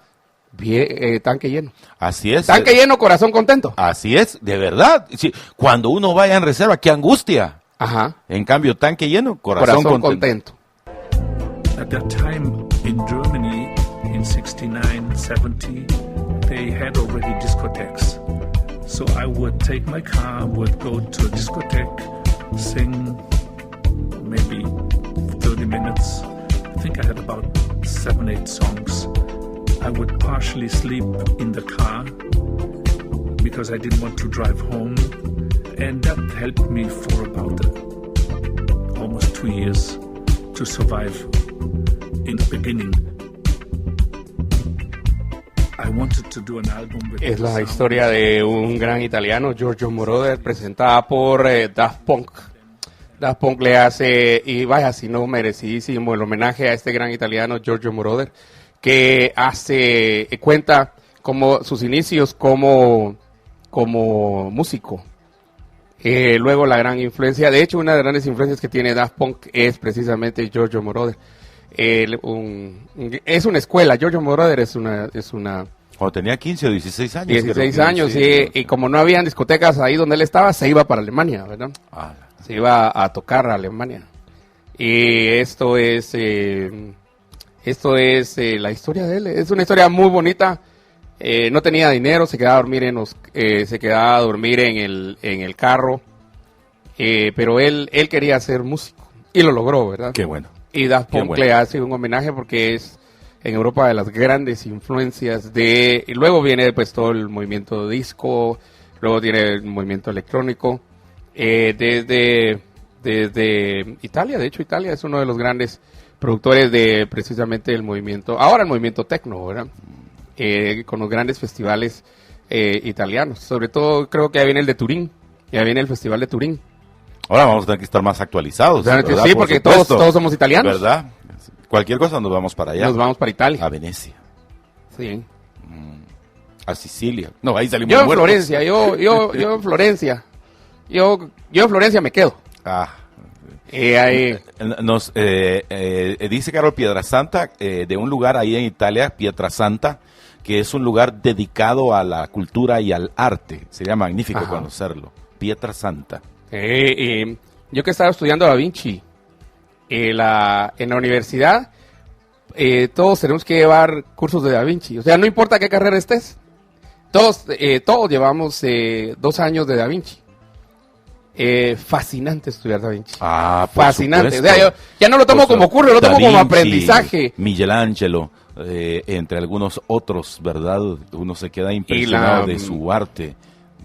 bien, tanque lleno. Así es. Tanque lleno, corazón contento. Así es, de verdad. Sí, cuando uno vaya en reserva, qué angustia. Ajá. En cambio, tanque lleno, corazón contento. At that time in Germany, in 69, 70, they had already discotheques. So I would take my car, would go to a discotheque, sing maybe 30 minutes. I think I had about 7, 8 songs. I would partially sleep in the car because I didn't want to drive home. And that helped me for about almost 2 years to survive in the beginning. I wanted to do an album with es la historia de un gran italiano, Giorgio Moroder, presentada por Daft Punk. Daft Punk le hace, y vaya, si no merecidísimo, el homenaje a este gran italiano, Giorgio Moroder, que cuenta como sus inicios como músico. Luego la gran influencia, de hecho una de las grandes influencias que tiene Daft Punk es precisamente Giorgio Moroder. Es una escuela, Giorgio Moroder es una Cuando tenía 15 o 16 años. 16 años, sí, y como no habían discotecas ahí donde él estaba, se iba para Alemania, ¿verdad? Se iba a tocar a Alemania. Y esto es la historia de él, es una historia muy bonita. No tenía dinero, se quedaba a dormir en el carro, pero él quería ser músico y lo logró, ¿verdad? Qué bueno. Y Daft Punk le hace un homenaje porque es en Europa de las grandes influencias y luego viene pues todo el movimiento disco, luego tiene el movimiento electrónico, desde Italia. De hecho Italia es uno de los grandes productores de precisamente el movimiento techno, ¿verdad? Con los grandes festivales italianos, sobre todo creo que ya viene el de Turín, ya viene el festival de Turín. Ahora vamos a tener que estar más actualizados. Sí, porque todos somos italianos. ¿Verdad? Cualquier cosa nos vamos para allá. Nos vamos para Italia. A Venecia. Sí. A Sicilia. No, ahí salimos yo en muertos. Florencia, yo en Florencia. Yo en Florencia me quedo. Ahí. Dice Carol Pietrasanta, de un lugar ahí en Italia, Pietrasanta, que es un lugar dedicado a la cultura y al arte. Sería magnífico conocerlo. Pietrasanta. Yo que estaba estudiando Da Vinci en la universidad, todos tenemos que llevar cursos de Da Vinci. O sea, no importa qué carrera estés, todos llevamos 2 años de Da Vinci. Fascinante estudiar Da Vinci. Fascinante. O sea, yo ya no lo tomo como curso, lo tomo como aprendizaje. Michelangelo, entre algunos otros, ¿verdad? Uno se queda impresionado de su arte.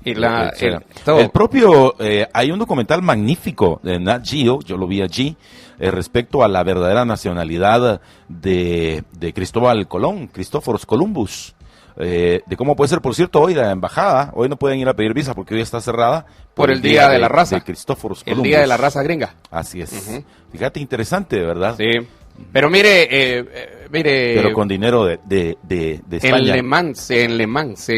Y el propio, hay un documental magnífico de Nat Geo, yo lo vi allí, respecto a la verdadera nacionalidad de Cristóbal Colón, Cristóforos Columbus. De cómo puede ser, por cierto, hoy la embajada, hoy no pueden ir a pedir visa porque hoy está cerrada por el día de la raza, de Cristóforos Columbus. el día de la raza gringa. Así es. Fíjate, interesante, ¿verdad? Sí. Pero mire, pero con dinero de España. En Le Mans.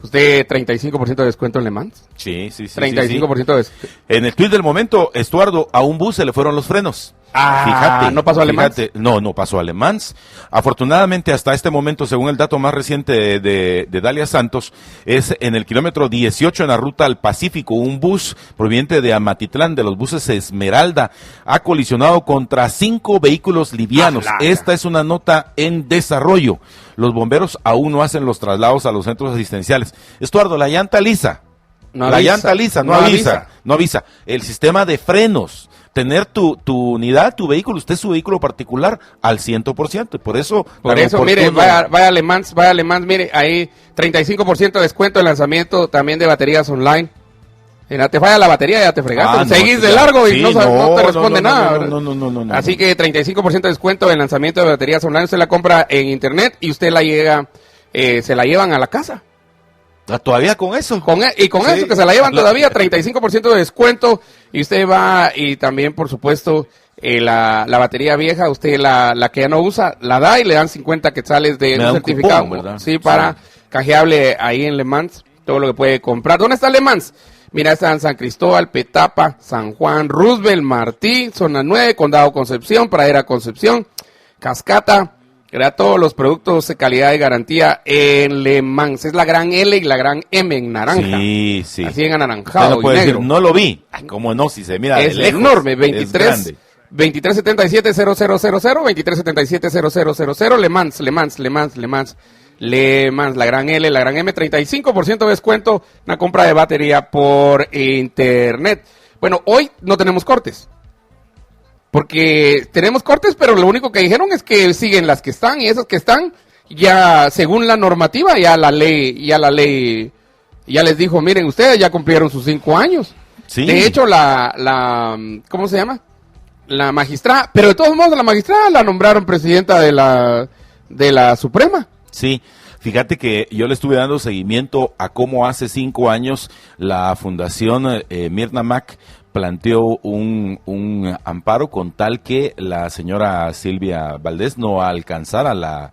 ¿Usted 35% de descuento en Le Mans? Sí. 35% de descuento. En el tweet del momento, Estuardo, a un bus se le fueron los frenos. Fíjate, ¿no pasó a Le Mans? No pasó a Le Mans. Afortunadamente, hasta este momento, según el dato más reciente de Dalia Santos, es en el kilómetro 18 en la ruta al Pacífico, un bus proveniente de Amatitlán, de los buses Esmeralda, ha colisionado contra 5 vehículos livianos. Esta es una nota en desarrollo. Los bomberos aún no hacen los traslados a los centros asistenciales. Estuardo, la llanta lisa. No avisa. El sistema de frenos. Tener tu unidad, tu vehículo, usted su vehículo particular al 100%. Por eso, mire, vaya a Le Mans, mire, ahí 35% de descuento en lanzamiento también de baterías online. Te falla la batería, ya te fregaste. Seguís de largo y no te responde nada. No. Así que 35% de descuento en lanzamiento de baterías online. Usted la compra en internet y usted se la llevan a la casa. ¿Todavía con eso? Con eso, que se la llevan todavía, 35% de descuento, y usted va, y también, por supuesto, la batería vieja, usted la que ya no usa, la da y le dan 50 quetzales de un certificado, cupón, ¿verdad? Sí, para canjeable ahí en Le Mans, todo lo que puede comprar. ¿Dónde está Le Mans? Mira, está en San Cristóbal, Petapa, San Juan, Roosevelt, Martí, Zona 9, Condado Concepción, Pradera Concepción, Cascata. Crea todos los productos de calidad y garantía en Le Mans. Es la gran L y la gran M en naranja. Sí. Así en anaranjado y negro. No lo vi. Cómo no, si se mira es de lejos, enorme. 2377-0000, 2377-0000. Le Mans, la gran L, la gran M, 35% de descuento, una compra de batería por internet. Bueno, hoy no tenemos cortes. Porque tenemos cortes, pero lo único que dijeron es que siguen las que están, y esas que están, ya según la normativa, ya la ley ya les dijo, miren, ustedes ya cumplieron sus 5 años. Sí. De hecho, ¿cómo se llama? La magistrada, pero de todos modos la magistrada la nombraron presidenta de la Suprema. Sí. Fíjate que yo le estuve dando seguimiento a cómo hace 5 años la Fundación Mirna Mac planteó un amparo con tal que la señora Silvia Valdés no alcanzara la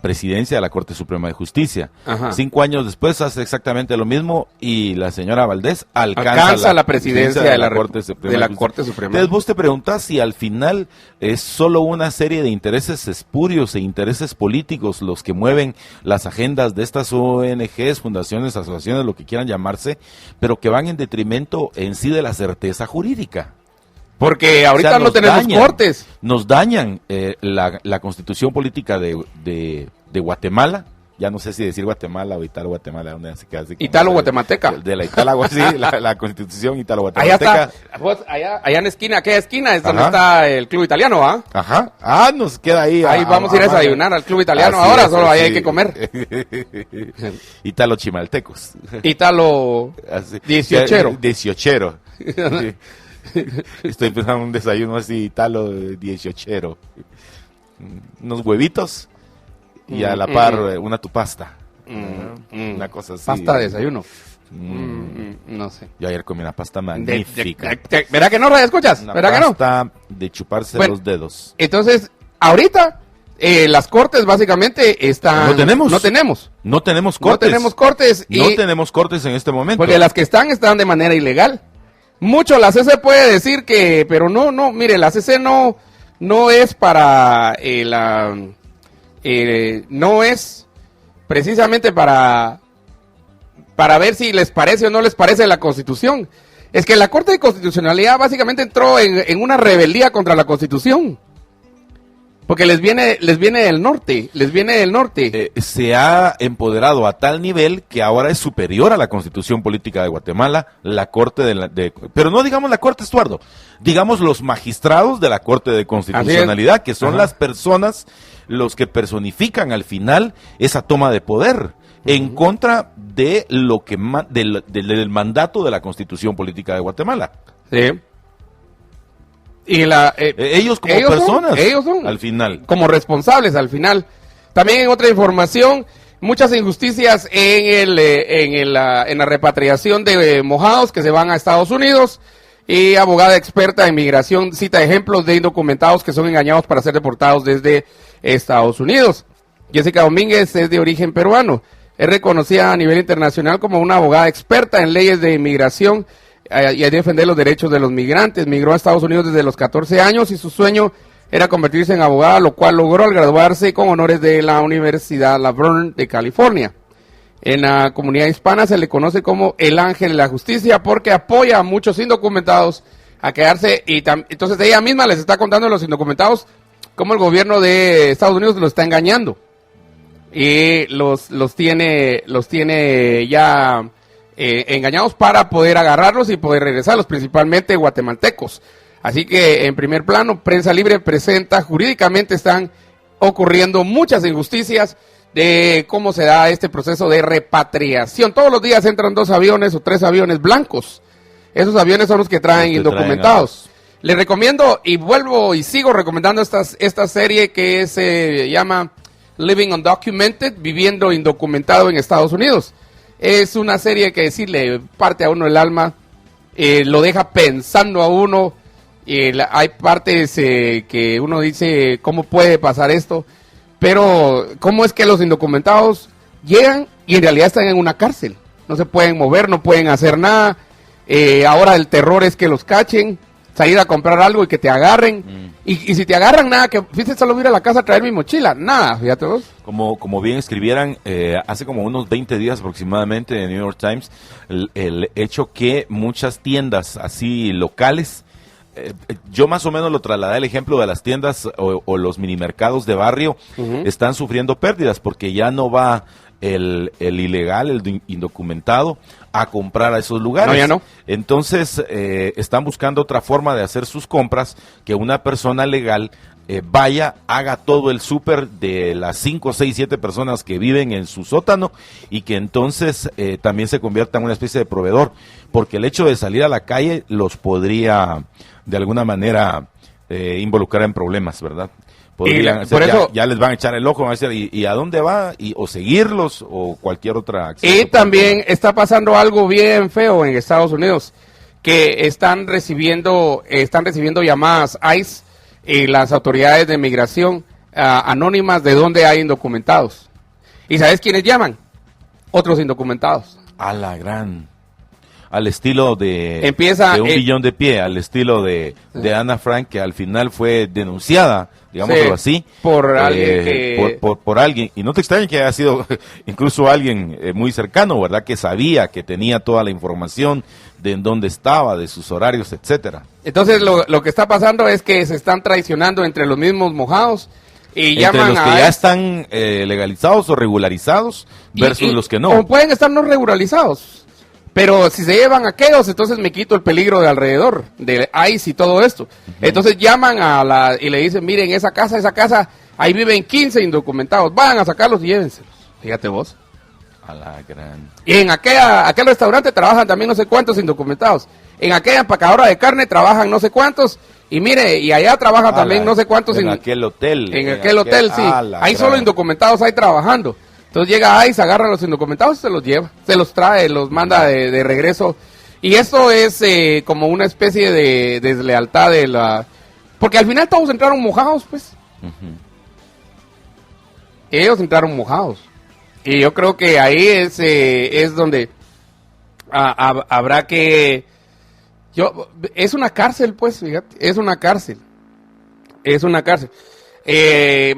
presidencia de la Corte Suprema de Justicia. Ajá. 5 años después hace exactamente lo mismo y la señora Valdés alcanza la presidencia de la Corte Suprema. Entonces vos te preguntás si al final es solo una serie de intereses espurios e intereses políticos los que mueven las agendas de estas ONGs, fundaciones, asociaciones, lo que quieran llamarse, pero que van en detrimento en sí de la certeza jurídica. Porque ahorita no tenemos cortes. Nos dañan la constitución política de Guatemala. Ya no sé si decir Guatemala o Italo-Guatemala. ¿Dónde se queda? Italo-Guatemalteca. De la Italo, sí, la constitución Italo-Guatemalteca. Allá en la esquina, aquella esquina es donde está el club italiano, ¿ah? Ajá. Nos queda ahí. Ahí vamos a ir a desayunar al club italiano ahora, solo ahí hay que comer. Italo-chimaltecos. Italo 18. 18. Estoy pensando en un desayuno así, Italo 18. Unos huevitos y a la par una tupasta. Una cosa así. Pasta de desayuno. No sé. Yo ayer comí una pasta magnífica. ¿Verdad que no, Radio Escuchas? ¿Verdad que no? Una pasta de chuparse los dedos. Entonces, ahorita, las cortes básicamente están... No tenemos cortes. No tenemos cortes. No tenemos cortes en este momento. Porque las que están de manera ilegal. Mucho la CC puede decir que, pero no, mire, la CC no es para no es precisamente para ver si les parece o no les parece la Constitución. Es que la Corte de Constitucionalidad básicamente entró en una rebeldía contra la Constitución. Porque les viene del norte. Se ha empoderado a tal nivel que ahora es superior a la Constitución Política de Guatemala, la Corte pero no digamos la Corte, Estuardo, digamos los magistrados de la Corte de Constitucionalidad, que son las personas, los que personifican al final esa toma de poder. en contra de lo que del mandato de la Constitución Política de Guatemala. Sí. Y ellos como personas, ellos son al final. Como responsables al final. También en otra información, muchas injusticias en la repatriación de mojados que se van a Estados Unidos. Y abogada experta en migración cita ejemplos de indocumentados que son engañados para ser deportados desde Estados Unidos. Jessica Domínguez es de origen peruano. Es reconocida a nivel internacional como una abogada experta en leyes de inmigración y a defender los derechos de los migrantes. Migró a Estados Unidos desde los 14 años y su sueño era convertirse en abogada, lo cual logró al graduarse con honores de la Universidad La Verne de California. En la comunidad hispana se le conoce como el ángel de la justicia porque apoya a muchos indocumentados a quedarse entonces ella misma les está contando a los indocumentados cómo el gobierno de Estados Unidos los está engañando y los tiene ya engañados para poder agarrarlos y poder regresarlos, principalmente guatemaltecos. Así que en primer plano, Prensa Libre presenta, jurídicamente están ocurriendo muchas injusticias de cómo se da este proceso de repatriación. Todos los días entran 2 aviones o 3 aviones blancos. Esos aviones son los que traen indocumentados. Les recomiendo y vuelvo y sigo recomendando esta serie que se llama Living Undocumented, Viviendo Indocumentado en Estados Unidos. Es una serie que sí le parte a uno el alma, lo deja pensando a uno. Hay partes que uno dice, ¿cómo puede pasar esto? Pero, ¿cómo es que los indocumentados llegan y en realidad están en una cárcel? No se pueden mover, no pueden hacer nada. Ahora el terror es que los cachen, salir a comprar algo y que te agarren. Y si te agarran, nada, que fíjate, solo ir a la casa a traer mi mochila. Nada, fíjate vos. Como bien escribieran hace como unos 20 días aproximadamente en New York Times, el hecho que muchas tiendas así locales, yo más o menos lo trasladé el ejemplo de las tiendas o los minimercados de barrio, están sufriendo pérdidas porque ya no va el ilegal, el indocumentado, a comprar a esos lugares. No, ya no. Entonces están buscando otra forma de hacer sus compras, que una persona legal vaya, haga todo el súper de las 5, 6, 7 personas que viven en su sótano y que entonces también se convierta en una especie de proveedor, porque el hecho de salir a la calle los podría de alguna manera involucrar en problemas, ¿verdad? Podrían, por eso, ya les van a echar el ojo, van a decir, ¿y a dónde va? O seguirlos o cualquier otra acción. Y también está pasando algo bien feo en Estados Unidos, que están recibiendo llamadas ICE y las autoridades de migración anónimas de donde hay indocumentados. ¿Y sabes quiénes llaman? Otros indocumentados. A la gran... Al estilo de un billón de pie, al estilo de Ana Frank, que al final fue denunciada, digámoslo así, por alguien por alguien. Y no te extrañes que haya sido incluso alguien muy cercano, ¿verdad? Que sabía, que tenía toda la información de en dónde estaba, de sus horarios, etcétera. Entonces lo que está pasando es que se están traicionando entre los mismos mojados y entre llaman los que ya están legalizados o regularizados versus los que no. O pueden estar no regularizados. Pero si se llevan aquellos, entonces me quito el peligro de alrededor, de ICE y todo esto. Entonces llaman y le dicen, miren, esa casa, ahí viven 15 indocumentados, vayan a sacarlos y llévenselos. Fíjate vos. A la gran... Y en aquel restaurante trabajan también no sé cuántos indocumentados. En aquella empacadora de carne trabajan no sé cuántos. Y mire, y allá trabajan también no sé cuántos. En aquel hotel. En aquel hotel, sí. Ahí solo indocumentados hay trabajando. Entonces llega ICE, agarra a los indocumentados y se los lleva, se los trae, los manda de regreso. Y esto es como una especie de deslealtad de la... Porque al final todos entraron mojados, pues. Ellos entraron mojados. Y yo creo que ahí es donde habrá que... es una cárcel, pues, fíjate, es una cárcel.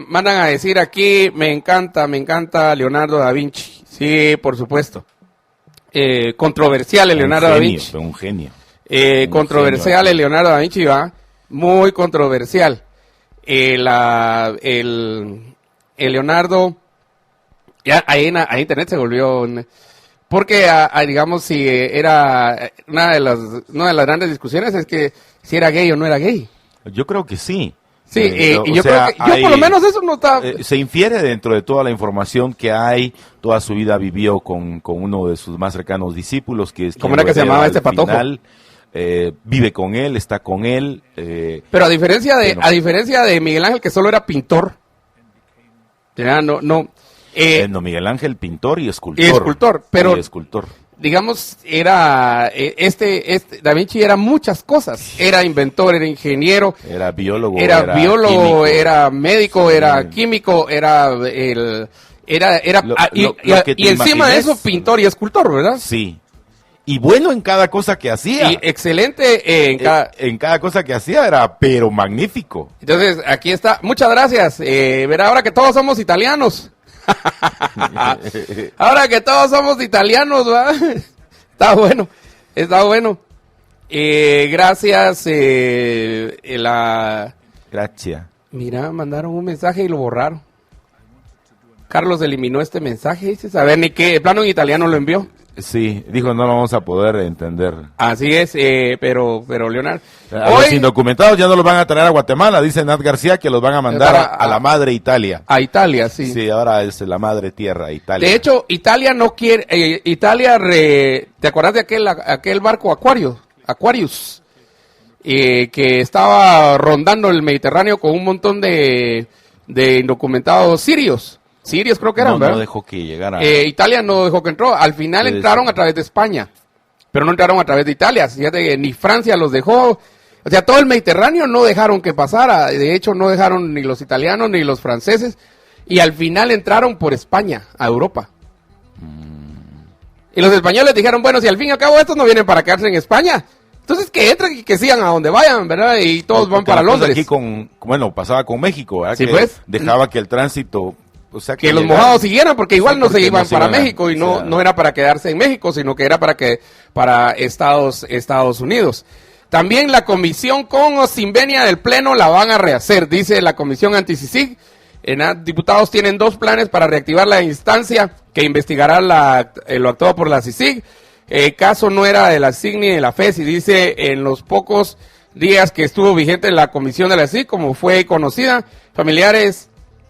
Mandan a decir aquí, me encanta Leonardo da Vinci. Sí, por supuesto. Controversial el Leonardo da Vinci. Un genio. Controversial el Leonardo da Vinci, va. Muy controversial. El Leonardo, ya ahí en internet se volvió... Porque, digamos, si era una de las grandes discusiones es que si era gay o no era gay. Yo creo que sí. Sí, y o yo sea, creo que yo por lo menos eso no está... se infiere dentro de toda la información que hay, toda su vida vivió con uno de sus más cercanos discípulos, que es ¿Cómo era que se llamaba este patojo? Vive con él, está con él. Pero a diferencia de Miguel Ángel, que solo era pintor, ya, no, no, Miguel Ángel, pintor y escultor. Y escultor, pero Y escultor. digamos, era Da Vinci era muchas cosas. Era inventor, era ingeniero, Era biólogo, químico, era médico, Sí. era químico, y encima de eso pintor y escultor, ¿verdad? Sí. Y bueno en cada cosa que hacía. Y excelente En cada cosa que hacía era, pero magnífico. Entonces, aquí está. Muchas gracias. Verá, ahora que todos somos italianos. Ahora que todos somos italianos, ¿va? Está bueno, está bueno. Gracias. Gracias. Mira, mandaron un mensaje y lo borraron. Carlos eliminó este mensaje, dices. A ver, ni qué, de plano en italiano lo envió. Sí, dijo no lo vamos a poder entender. Así es, pero Leonardo. A los indocumentados ya no los van a traer a Guatemala, dice Nat García que los van a mandar a la madre Italia. A Italia, sí. Sí, ahora es la madre tierra, Italia. De hecho, Italia no quiere, ¿te acuerdas de aquel barco Aquarius? Que estaba rondando el Mediterráneo con un montón de indocumentados sirios creo que eran, ¿verdad? No dejó que llegara. Italia no dejó que entró, al final entraron a través de España, pero no entraron a través de Italia, fíjate que ni Francia los dejó, o sea, todo el Mediterráneo no dejaron que pasara, de hecho no dejaron ni los italianos ni los franceses, y al final entraron por España, a Europa. Y los españoles dijeron, bueno, si al fin y al cabo estos no vienen para quedarse en España, entonces que entren y que sigan a donde vayan, ¿verdad? Y todos van para Londres. Aquí pasaba con México, ¿verdad? Sí, que pues. Dejaba que el tránsito... O sea, que los mojados siguieran, porque igual no se iban para México y o sea, no era para quedarse en México, sino que era para Estados Unidos. También la comisión con o sin venia del Pleno la van a rehacer, dice la comisión anti-CICIG. Diputados tienen 2 planes para reactivar la instancia que investigará lo actuado por la CICIG. El caso no era de la CICIG ni de la FES, y dice en los pocos días que estuvo vigente la comisión de la CICIG, como fue conocida, familiares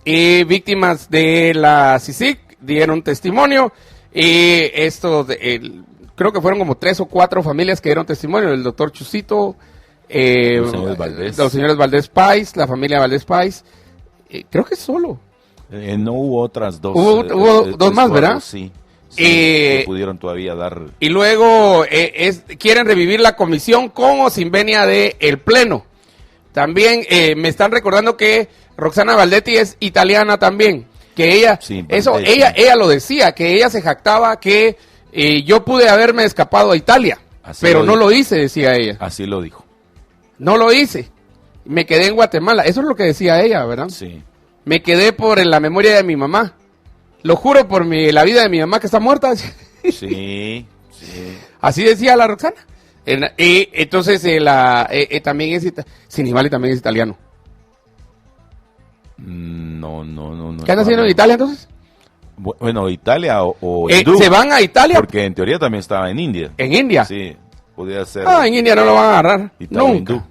y víctimas de la CICIG dieron testimonio, y creo que fueron como 3 o 4 familias que dieron testimonio, el doctor Chusito, los señores Valdés Pais, la familia Valdés Pais, creo que solo. No hubo otras 2. Hubo 2 más, ¿verdad? Sí. que pudieron todavía dar. Y luego quieren revivir la comisión con o sin venia del Pleno. También me están recordando que Roxana Valdetti es italiana también, que ella, Sí, ella lo decía, que ella se jactaba que yo pude haberme escapado a Italia, pero no lo hice, decía ella. Así lo dijo. No lo hice, me quedé en Guatemala, eso es lo que decía ella, ¿verdad? Sí. Me quedé por la memoria de mi mamá, lo juro por la vida de mi mamá que está muerta. Sí, sí. Así decía la Roxana. Entonces también es Sinimali también es italiano. No. ¿Qué anda haciendo en Italia entonces? Bueno, Italia o hindú, se van a Italia porque en teoría también estaba en India. en India. Sí, podría ser. En India no lo van a agarrar Italia, nunca. hindú.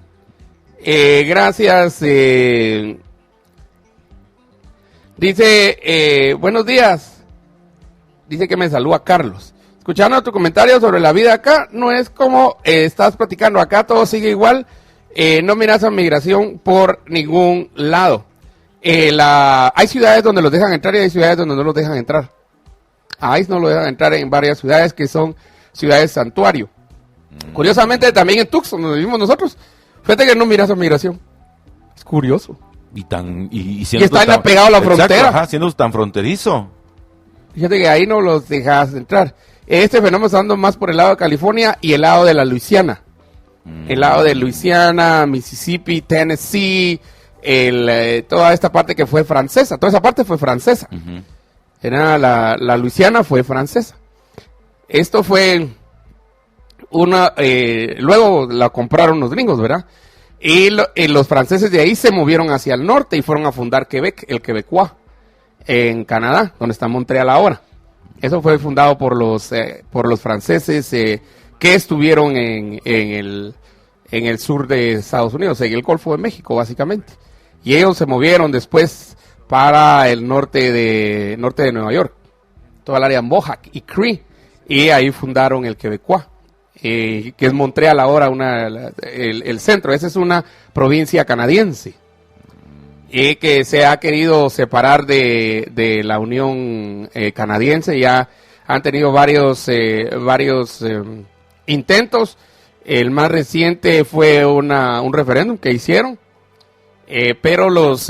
Gracias. Dice, buenos días. Dice que me saluda Carlos. Escuchando tu comentario sobre la vida acá, no es como estás platicando acá, todo sigue igual. No miras a migración por ningún lado. Hay ciudades donde los dejan entrar y hay ciudades donde no los dejan entrar. A ICE no lo dejan entrar en varias ciudades que son ciudades santuario. Curiosamente, también en Tucson, donde vivimos nosotros, fíjate que no miras a migración. Es curioso. Y está pegado a la frontera. Ajá, siendo tan fronterizo. Fíjate que ahí no los dejas entrar. Este fenómeno está dando más por el lado de California y el lado de la Luisiana. El lado de Luisiana, Mississippi, Tennessee, toda esta parte que fue francesa. Toda esa parte fue francesa. Era la Luisiana fue francesa. Esto fue luego la compraron los gringos, ¿verdad? Y los franceses de ahí se movieron hacia el norte y fueron a fundar Quebec, el Quebecois, en Canadá, donde está Montreal ahora. Eso fue fundado por los franceses que estuvieron en el sur de Estados Unidos, en el Golfo de México, básicamente. y ellos se movieron después para el norte de Nueva York, toda el área Mohawk y Cree, y ahí fundaron el Quebecois, que es Montreal ahora, el centro. Esa es una provincia canadiense, y que se ha querido separar de la Unión Canadiense. Ya han tenido varios intentos. El más reciente fue un referéndum que hicieron, pero los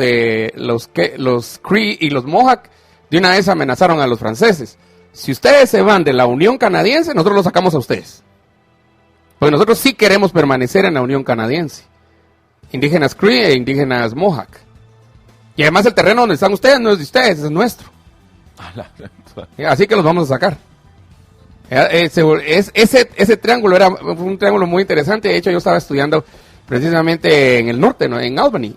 Cree y los Mohawk de una vez amenazaron a los franceses: si ustedes se van de la Unión Canadiense, nosotros los sacamos a ustedes, porque nosotros sí queremos permanecer en la Unión Canadiense, indígenas Cree e indígenas Mohawk. Y además el terreno donde están ustedes no es de ustedes, es nuestro. Así que los vamos a sacar. Ese triángulo era un triángulo muy interesante. De hecho, yo estaba estudiando precisamente en el norte, ¿no? En Albany,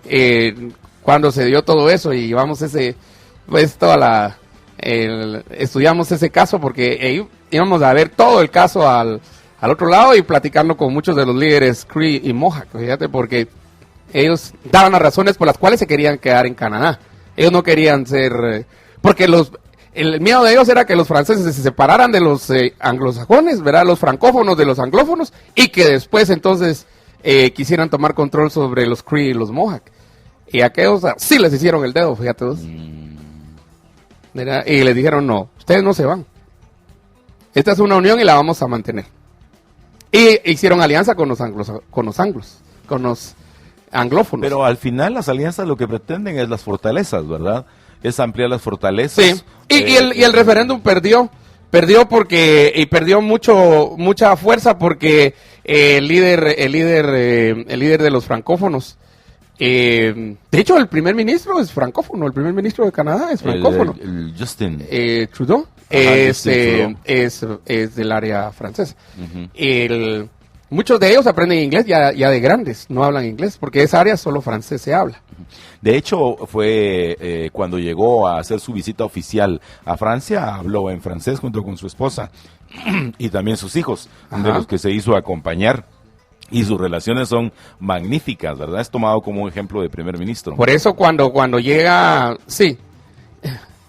cuando se dio todo eso, y llevamos estudiamos ese caso, porque íbamos a ver todo el caso al otro lado, y platicando con muchos de los líderes Cree y Mohawk, fíjate, porque ellos daban las razones por las cuales se querían quedar en Canadá. Ellos no querían ser, porque el miedo de ellos era que los franceses se separaran de los anglosajones, ¿verdad? Los francófonos de los anglófonos, y que después entonces quisieran tomar control sobre los Cree y los Mohawk. Y aquellos sí les hicieron el dedo, fíjate vos. ¿Verdad? Y les dijeron: no, ustedes no se van. Esta es una unión y la vamos a mantener. Y hicieron alianza con los anglófonos. Pero al final las alianzas lo que pretenden es las fortalezas, ¿verdad? Es ampliar las fortalezas. Sí, y el referéndum perdió porque perdió mucha fuerza, porque el líder de los francófonos, de hecho el primer ministro es francófono, el primer ministro de Canadá es francófono. El Justin Trudeau. Justin Trudeau es del área francesa. Muchos de ellos aprenden inglés ya de grandes, no hablan inglés, porque esa área solo francés se habla. De hecho, fue cuando llegó a hacer su visita oficial a Francia, habló en francés junto con su esposa y también sus hijos, de los que se hizo acompañar. Y sus relaciones son magníficas, ¿verdad? Es tomado como un ejemplo de primer ministro. Por eso cuando llega, sí,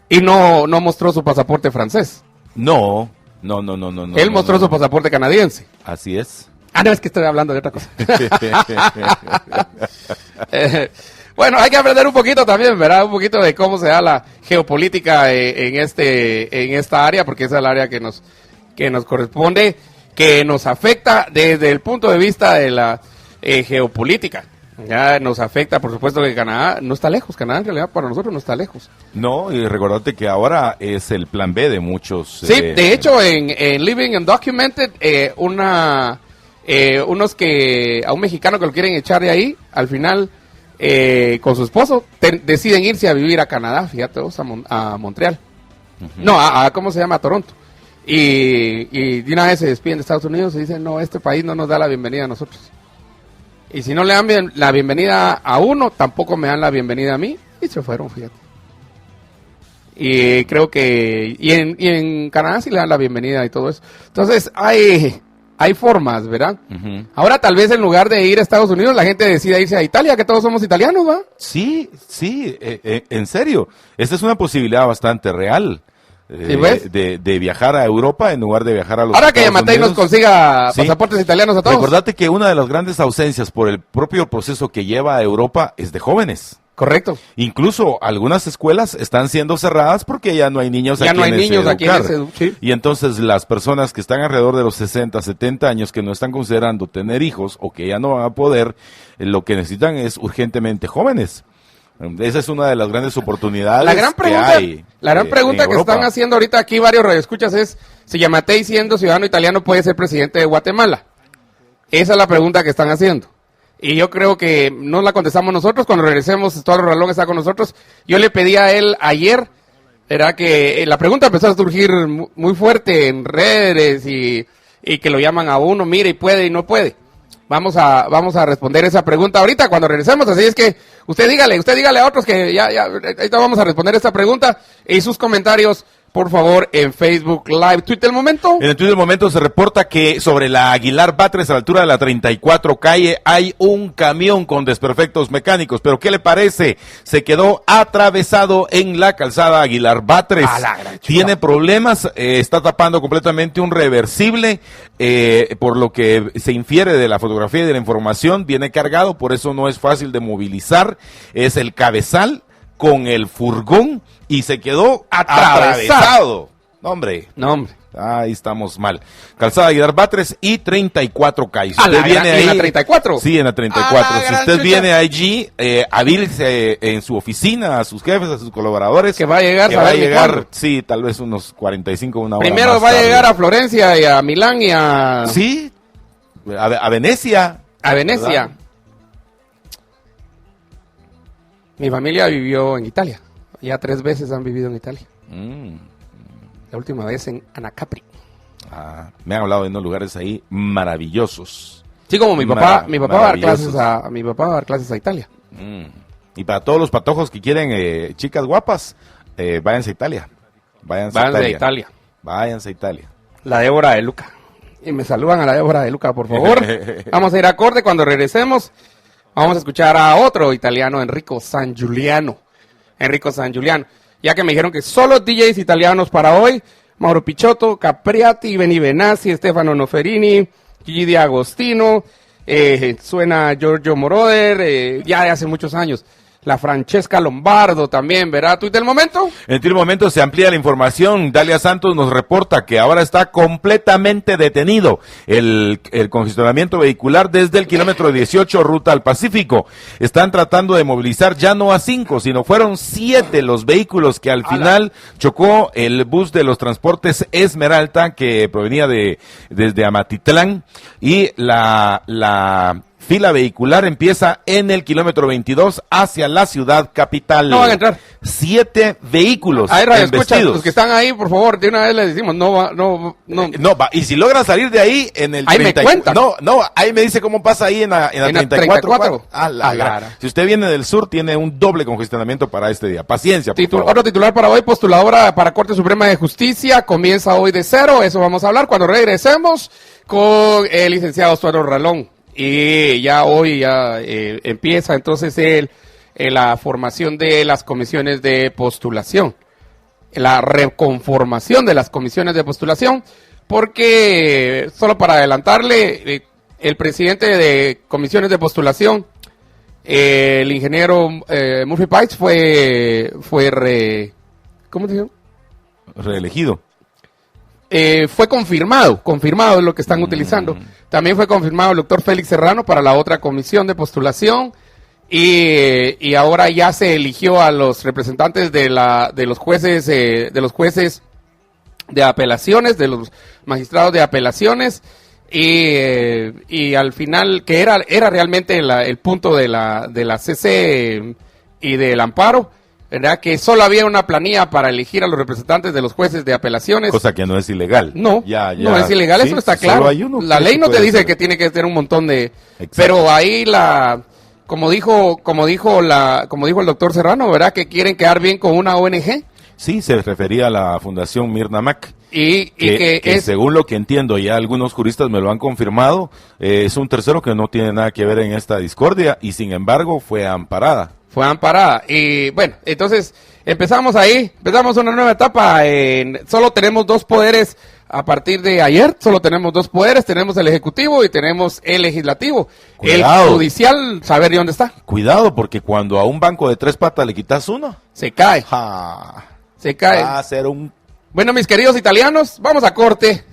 y no mostró su pasaporte francés. No. Él mostró su pasaporte canadiense. Así es. No, es que estoy hablando de otra cosa. Bueno, hay que aprender un poquito también, ¿verdad? Un poquito de cómo se da la geopolítica en esta área, porque esa es el área que nos corresponde, que nos afecta desde el punto de vista de la geopolítica. Ya nos afecta, por supuesto, que Canadá no está lejos. Canadá en realidad para nosotros no está lejos. No, y recordate que ahora es el plan B de muchos. Sí, de hecho en Living Undocumented, a un mexicano que lo quieren echar de ahí, al final con su esposo deciden irse a vivir a Canadá, fíjate vos, a Montreal. No, ¿cómo se llama? A Toronto. Y de una vez se despiden de Estados Unidos y dicen: no, este país no nos da la bienvenida a nosotros. Y si no le dan la bienvenida a uno, tampoco me dan la bienvenida a mí. Y se fueron, fíjate. Y creo que en Canadá sí le dan la bienvenida y todo eso. Entonces hay formas, ¿verdad? Ahora tal vez en lugar de ir a Estados Unidos, la gente decida irse a Italia, que todos somos italianos, ¿va? Sí, en serio. Esta es una posibilidad bastante real. De viajar a Europa en lugar de viajar a los Ahora que Estados Yamatei Unidos. nos consiga pasaportes italianos a todos. Recordate que una de las grandes ausencias por el propio proceso que lleva a Europa es de jóvenes. Correcto. Incluso algunas escuelas están siendo cerradas porque ya no hay niños a quienes educar. Sí. Y entonces las personas que están alrededor de los 60, 70 años que no están considerando tener hijos o que ya no van a poder, lo que necesitan es urgentemente jóvenes. Esa es una de las grandes oportunidades La gran pregunta que están haciendo ahorita aquí varios radioescuchas es si Yamatei, siendo ciudadano italiano, puede ser presidente de Guatemala. Esa es la pregunta que están haciendo. Y yo creo que no la contestamos nosotros. Cuando regresemos, Eduardo Ralón está con nosotros. Yo le pedí a él ayer, era que la pregunta empezó a surgir muy fuerte en redes y que lo llaman a uno, mire, y puede y no puede. Vamos a responder esa pregunta ahorita cuando regresemos, así es que usted dígale a otros que ya ahorita vamos a responder esta pregunta y sus comentarios por favor, en Facebook Live. ¿Twitter el momento? En el Twitter del momento se reporta que sobre la Aguilar Batres, a la altura de la 34 calle, hay un camión con desperfectos mecánicos. Pero ¿qué le parece? Se quedó atravesado en la calzada Aguilar Batres. Tiene problemas, está tapando completamente un reversible, por lo que se infiere de la fotografía y de la información. Viene cargado, por eso no es fácil de movilizar. Es el cabezal con el furgón y se quedó atravesado. No, hombre. Ahí estamos mal. Calzada Aguilar Batres y 34 calles. ¿En la 34? Sí, en la 34. Si usted viene allí, avílese en su oficina, a sus jefes, a sus colaboradores. Que va a llegar, sí, tal vez unos 45, una hora primero más va tarde. a llegar a Florencia y a Milán y a... Sí, a Venecia. A Venecia. ¿Verdad? Mi familia vivió en Italia. Ya 3 veces han vivido en Italia. La última vez en Anacapri. Me han hablado de unos lugares ahí maravillosos. Sí, como mi papá va a dar clases a Italia. Y para todos los patojos que quieren chicas guapas, váyanse a Italia. Váyanse a Italia. Váyanse a Italia. La Débora de Luca. Y me saludan a la Débora de Luca, por favor. Vamos a ir a corte. Cuando regresemos, vamos a escuchar a otro italiano, Enrico San Giuliano. Ya que me dijeron que solo DJs italianos para hoy: Mauro Picciotto, Capriati, Beni Benassi, Stefano Noferini, Gigi Di Agostino, suena Giorgio Moroder, ya de hace muchos años. La Francesca Lombardo también, ¿verdad? ¿Tuit del momento? En el momento se amplía la información. Dalia Santos nos reporta que ahora está completamente detenido el congestionamiento vehicular desde el kilómetro 18 ruta al Pacífico. Están tratando de movilizar ya no a 5, sino fueron 7 los vehículos que al final chocó el bus de los transportes Esmeralda, que provenía desde Amatitlán, y la fila vehicular empieza en el kilómetro 22 hacia la ciudad capital. No van a entrar. 7 vehículos escucha, los que están ahí, por favor, de una vez les decimos, no. Y si logran salir de ahí en el ahí 30, me cuentan. Ahí me dice cómo pasa ahí en la 34. Si usted viene del sur, tiene un doble congestionamiento para este día. Paciencia, por favor. Otro titular para hoy: postuladora para Corte Suprema de Justicia, comienza hoy de cero. Eso vamos a hablar cuando regresemos con el licenciado Estuardo Ralón. Y ya hoy empieza entonces la formación de las comisiones de postulación, la reconformación de las comisiones de postulación, porque, solo para adelantarle, el presidente de comisiones de postulación, el ingeniero Murphy Pikes, ¿cómo te digo? Reelegido. Fue confirmado es lo que están utilizando. También fue confirmado el doctor Félix Serrano para la otra comisión de postulación, y ahora ya se eligió a los representantes de los jueces de apelaciones, de los magistrados de apelaciones, y al final, que era realmente el punto de la CC y del amparo, ¿verdad? Que solo había una planilla para elegir a los representantes de los jueces de apelaciones. Cosa que no es ilegal. No es ilegal, sí, eso está claro. La ley no te dice que tiene que tener un montón de... Exacto. Pero ahí como dijo el doctor Serrano, ¿verdad? Que quieren quedar bien con una ONG. Sí, se refería a la Fundación Mirna Mac. Y que según lo que entiendo, ya algunos juristas me lo han confirmado, es un tercero que no tiene nada que ver en esta discordia, y sin embargo fue amparada. Y bueno, entonces empezamos una nueva etapa. Solo tenemos 2 poderes a partir de ayer. Solo tenemos 2 poderes. Tenemos el ejecutivo y tenemos el legislativo. Cuidado. El judicial, saber de dónde está. Cuidado, porque cuando a un banco de 3 patas le quitas uno, se cae. Se cae. Va a ser un... Bueno, mis queridos italianos, vamos a corte.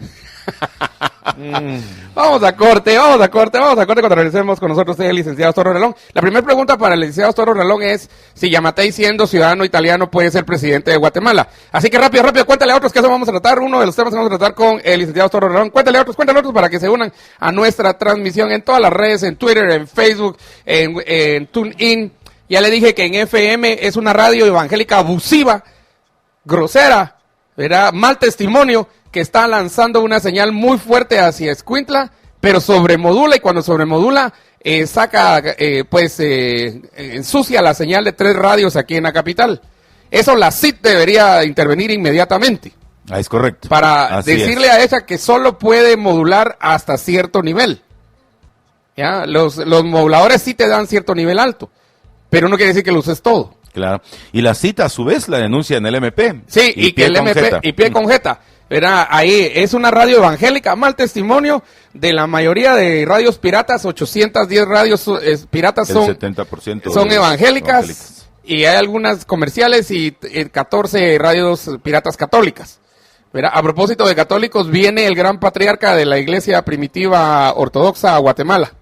Vamos a corte cuando regresemos con nosotros el licenciado Estuardo Ralón. La primera pregunta para el licenciado Estuardo Ralón es si Yamatei, siendo ciudadano italiano, puede ser presidente de Guatemala. Así que rápido, cuéntale a otros que eso vamos a tratar, uno de los temas que vamos a tratar con el licenciado Estuardo Ralón. Cuéntale a otros para que se unan a nuestra transmisión en todas las redes, en Twitter, en Facebook, en TuneIn. Ya le dije que en FM es una radio evangélica abusiva, grosera, ¿verdad? Mal testimonio, que está lanzando una señal muy fuerte hacia Escuintla, pero sobremodula, y cuando sobremodula ensucia la señal de 3 radios aquí en la capital. Eso la CIT debería intervenir inmediatamente Es correcto. para Así decirle es. a ella que solo puede modular hasta cierto nivel. ¿Ya? Los moduladores sí te dan cierto nivel alto, pero no quiere decir que lo uses todo. Claro. Y la cita, a su vez, la denuncia en el MP. Sí, y que el con MP, jeta. y pie con jeta. Verá, ahí es una radio evangélica, mal testimonio de la mayoría de radios piratas, 810 radios piratas El son 70% son de- evangélicas, y hay algunas comerciales y 14 radios piratas católicas. Verá, a propósito de católicos, viene el gran patriarca de la iglesia primitiva ortodoxa a Guatemala.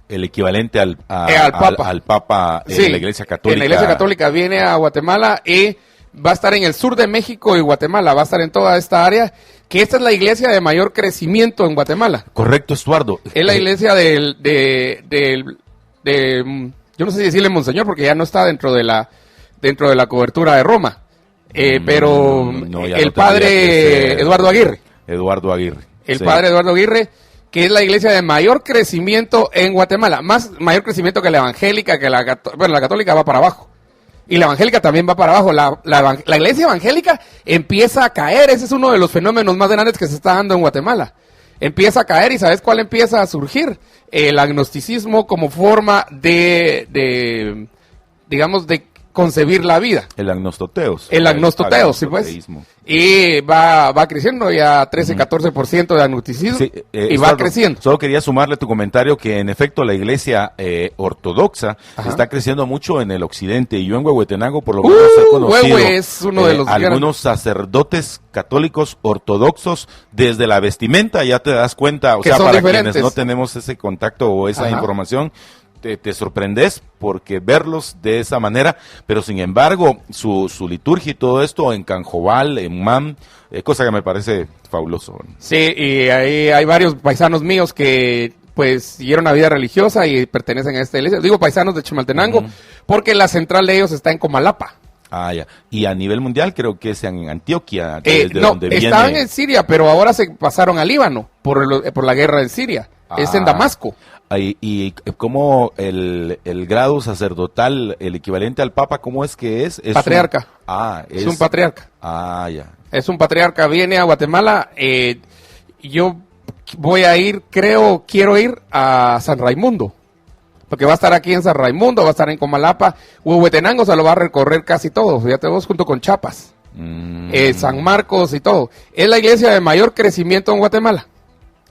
El equivalente al Papa. al Papa Sí, en la Iglesia Católica. En la Iglesia Católica viene a Guatemala y va a estar en el sur de México y Guatemala, va a estar en toda esta área, que esta es la iglesia de mayor crecimiento en Guatemala. Correcto, Estuardo. Es la iglesia yo no sé si decirle Monseñor porque ya no está dentro de la cobertura de Roma, pero no, ya el no tendría padre que ser Eduardo Aguirre. Eduardo Aguirre. El Sí. padre Eduardo Aguirre, que es la iglesia de mayor crecimiento en Guatemala, mayor crecimiento que la evangélica, la católica va para abajo. Y la evangélica también va para abajo. La iglesia evangélica empieza a caer. Ese es uno de los fenómenos más grandes que se está dando en Guatemala. Empieza a caer, y ¿sabes cuál empieza a surgir? El agnosticismo como forma de concebir la vida. El agnostoteos. El agnostoteos, sí, pues. agnostoteísmo. Y va creciendo ya 13-14% de agnosticismo, Sí, y va Estuardo, creciendo. Solo quería sumarle tu comentario que en efecto la iglesia ortodoxa Ajá. está creciendo mucho en el occidente, y yo en Huehuetenango por lo menos he conocido Huehue es uno de los algunos sacerdotes católicos ortodoxos. Desde la vestimenta ya te das cuenta, o Que sea, son para diferentes. quienes no tenemos ese contacto o esa Ajá. información, te sorprendes porque verlos de esa manera, pero sin embargo su liturgia y todo esto en Canjobal, en MAM, cosa que me parece fabuloso. Sí, y ahí hay varios paisanos míos que pues siguieron una vida religiosa y pertenecen a esta iglesia. Digo paisanos de Chimaltenango, porque la central de ellos está en Comalapa. Ah, ya. Y a nivel mundial creo que es en Antioquia, desde No, donde viene. estaban en Siria, pero ahora se pasaron a Líbano por la guerra en Siria. Es en Damasco. Y cómo el grado sacerdotal, el equivalente al Papa, ¿cómo es que es? Patriarca. Es un patriarca. Ah, ya. Es un patriarca, viene a Guatemala. Yo voy a ir, quiero ir a San Raimundo. Porque va a estar aquí en San Raimundo, va a estar en Comalapa. Huehuetenango se lo va a recorrer casi todo, fíjate vos, junto con Chiapas. San Marcos y todo. Es la iglesia de mayor crecimiento en Guatemala.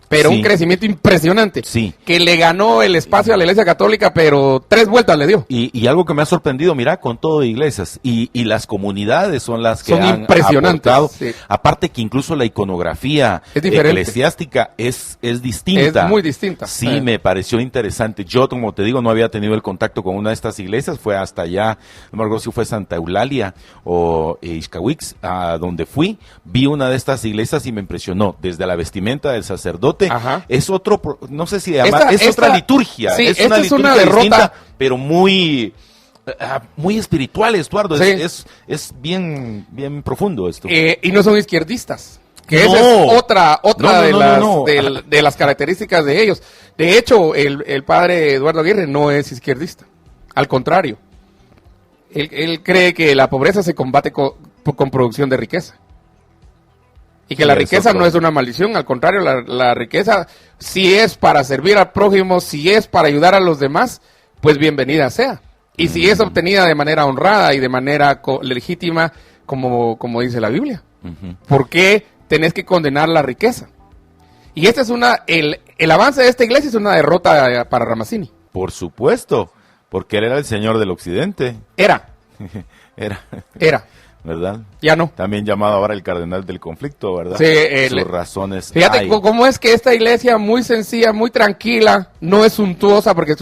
Pero Sí. un crecimiento impresionante. Sí. Que le ganó el espacio a la iglesia católica, pero 3 vueltas le dio. Y algo que me ha sorprendido, mira, con todo iglesias y las comunidades son las que Son han impresionantes, aportado. sí. Aparte que incluso la iconografía Es diferente. eclesiástica es distinta. Es muy distinta. Sí, me pareció interesante. Yo, como te digo, no había tenido el contacto con una de estas iglesias. Fue hasta allá, no me acuerdo si fue Santa Eulalia o Ixcahuix, a donde fui. Vi una de estas iglesias y me impresionó. Desde la vestimenta del sacerdote. Ajá. Es otro, no sé si llamar, es otra liturgia. Sí, es esta una es liturgia una derrota. distinta, pero muy espiritual, Estuardo. Sí. Es bien profundo esto. Y no son izquierdistas. Que No. esa es otra No. de las características de ellos. De hecho, el padre Eduardo Aguirre no es izquierdista. Al contrario. Él cree que la pobreza se combate con producción de riqueza. Y que Sí, la es riqueza otro. no es una maldición, al contrario, la riqueza, si es para servir al prójimo, si es para ayudar a los demás, pues bienvenida sea. Y si es obtenida de manera honrada y de manera legítima, como dice la Biblia. ¿Por qué tenés que condenar la riqueza? Y esta es el avance de esta iglesia es una derrota para Ramazzini. Por supuesto, porque él era el señor del occidente. Era, Era, ¿verdad? ya no. También llamado ahora el cardenal del conflicto, ¿verdad? Sí, Sus razones. Fíjate hay. cómo es que esta iglesia muy sencilla, muy tranquila, no es suntuosa, porque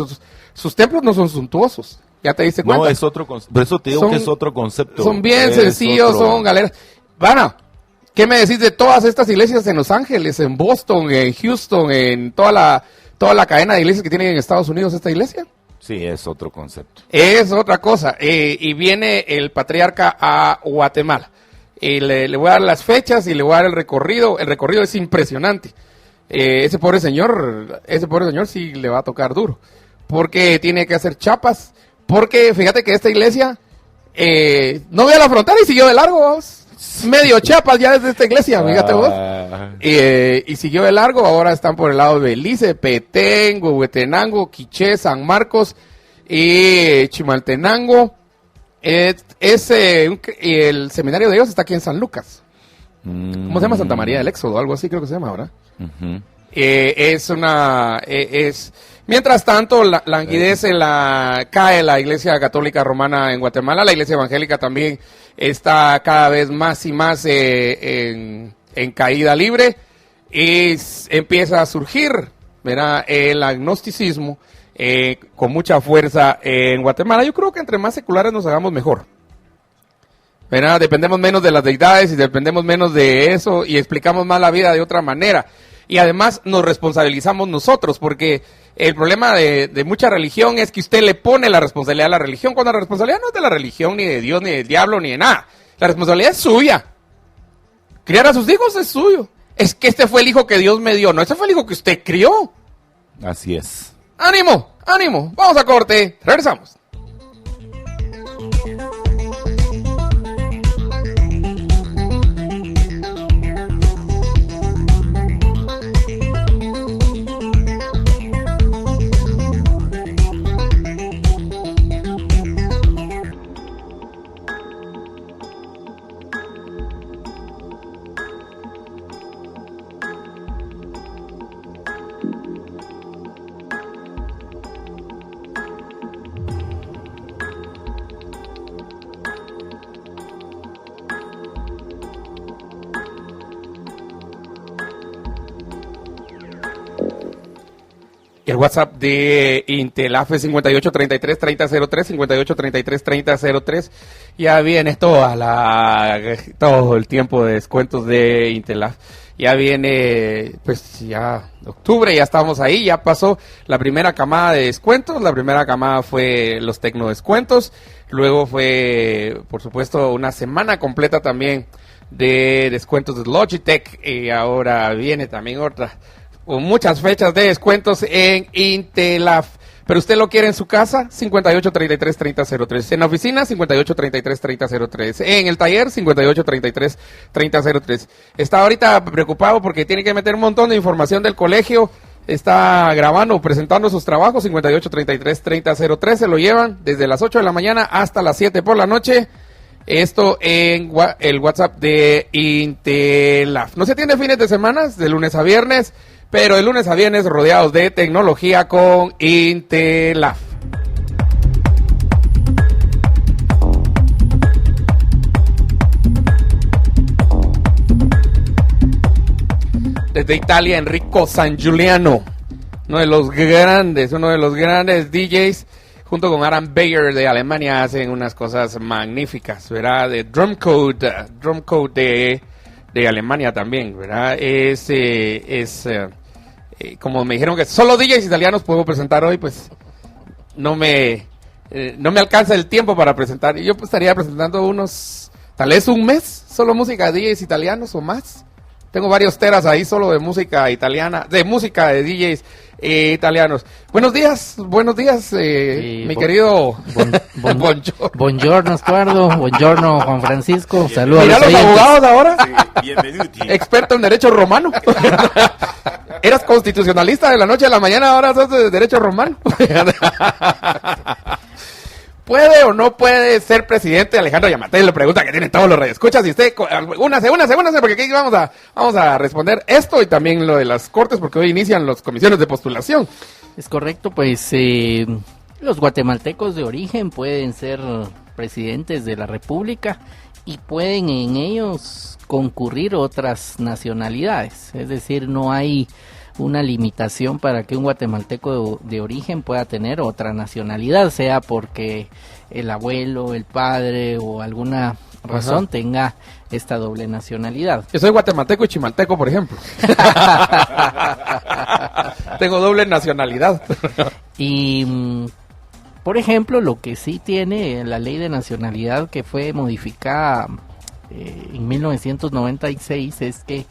sus templos no son suntuosos. ¿Ya te diste cuenta? No, es otro concepto. Por eso te digo que es otro concepto. Son bien Es sencillos, otro- son galeras. Bueno, ¿qué me decís de todas estas iglesias en Los Ángeles, en Boston, en Houston, en toda la cadena de iglesias que tienen en Estados Unidos esta iglesia? Sí, es otro concepto. Es otra cosa. Y viene el patriarca a Guatemala. Le voy a dar las fechas y le voy a dar el recorrido. El recorrido es impresionante. Ese pobre señor sí le va a tocar duro. Porque tiene que hacer chapas. Porque fíjate que esta iglesia no vio la frontera y siguió de largo, vamos. Medio Chiapas ya desde esta iglesia, fíjate vos. Y siguió de largo, ahora están por el lado de Belice, Petén, Huehuetenango, Quiché, San Marcos y Chimaltenango. El seminario de ellos está aquí en San Lucas. ¿Cómo se llama? Santa María del Éxodo, algo así creo que se llama ahora. Mientras tanto, languidece cae la Iglesia Católica Romana en Guatemala. La Iglesia Evangélica también está cada vez más y más en caída libre. Y empieza a surgir, ¿verdad?, el agnosticismo con mucha fuerza en Guatemala. Yo creo que entre más seculares nos hagamos mejor, ¿verdad? Dependemos menos de las deidades y dependemos menos de eso y explicamos más la vida de otra manera. Y además nos responsabilizamos nosotros, porque el problema de mucha religión es que usted le pone la responsabilidad a la religión, cuando la responsabilidad no es de la religión, ni de Dios, ni del diablo, ni de nada. La responsabilidad es suya. Criar a sus hijos es suyo. Es que este fue el hijo que Dios me dio, no, ese fue el hijo que usted crió. Así es. ¡Ánimo! ¡Ánimo! Vamos a corte, regresamos. El WhatsApp de Intelaf es 5833-3003, 5833-3003. Ya viene todo el tiempo de descuentos de Intelaf. Ya viene, pues ya octubre, ya estamos ahí, ya pasó la primera camada de descuentos. La primera camada fue los tecnodescuentos. Luego fue, por supuesto, una semana completa también de descuentos de Logitech. Y ahora viene también otra, con muchas fechas de descuentos en Intelaf. Pero usted lo quiere en su casa, 5833-3003. En la oficina, 5833-3003. En el taller, 5833-3003. Está ahorita preocupado porque tiene que meter un montón de información del colegio. Está grabando, presentando sus trabajos, 5833-3003. Se lo llevan desde las 8 de la mañana hasta las 7 por la noche. Esto en el WhatsApp de Intelaf. No se atiende fines de semana, de lunes a viernes, pero de lunes a viernes rodeados de tecnología con Intelaf. Desde Italia, Enrico San Giuliano, uno de los grandes DJs, junto con Aram Bayer de Alemania, hacen unas cosas magníficas, ¿verdad? De Drumcode de Alemania también, ¿verdad? Como me dijeron que solo DJs italianos puedo presentar hoy, pues no me alcanza el tiempo para presentar. Yo pues, estaría presentando tal vez un mes, solo música de DJs italianos o más. Tengo varios teras ahí solo de música italiana, de música de DJs italianos. Buenos días, mi querido Buongiorno, Estuardo. Buongiorno, Juan Francisco. Saludos. Mira los abogados ahora. Sí, bienvenido. Experto en derecho romano. Eras constitucionalista de la noche a la mañana, ahora sos de derecho romano. ¿Puede o no puede ser presidente? Alejandro Yamatei le pregunta que tienen todos los radioescuchas. Y usted, únase, porque aquí vamos a responder esto y también lo de las cortes, porque hoy inician las comisiones de postulación. Es correcto, pues los guatemaltecos de origen pueden ser presidentes de la República y pueden en ellos concurrir otras nacionalidades. Es decir, no hay una limitación para que un guatemalteco de origen pueda tener otra nacionalidad, sea porque el abuelo, el padre o alguna razón tenga esta doble nacionalidad. Yo soy guatemalteco y chimalteco, por ejemplo. Tengo doble nacionalidad. Y, por ejemplo, lo que sí tiene la ley de nacionalidad que fue modificada en 1996 es que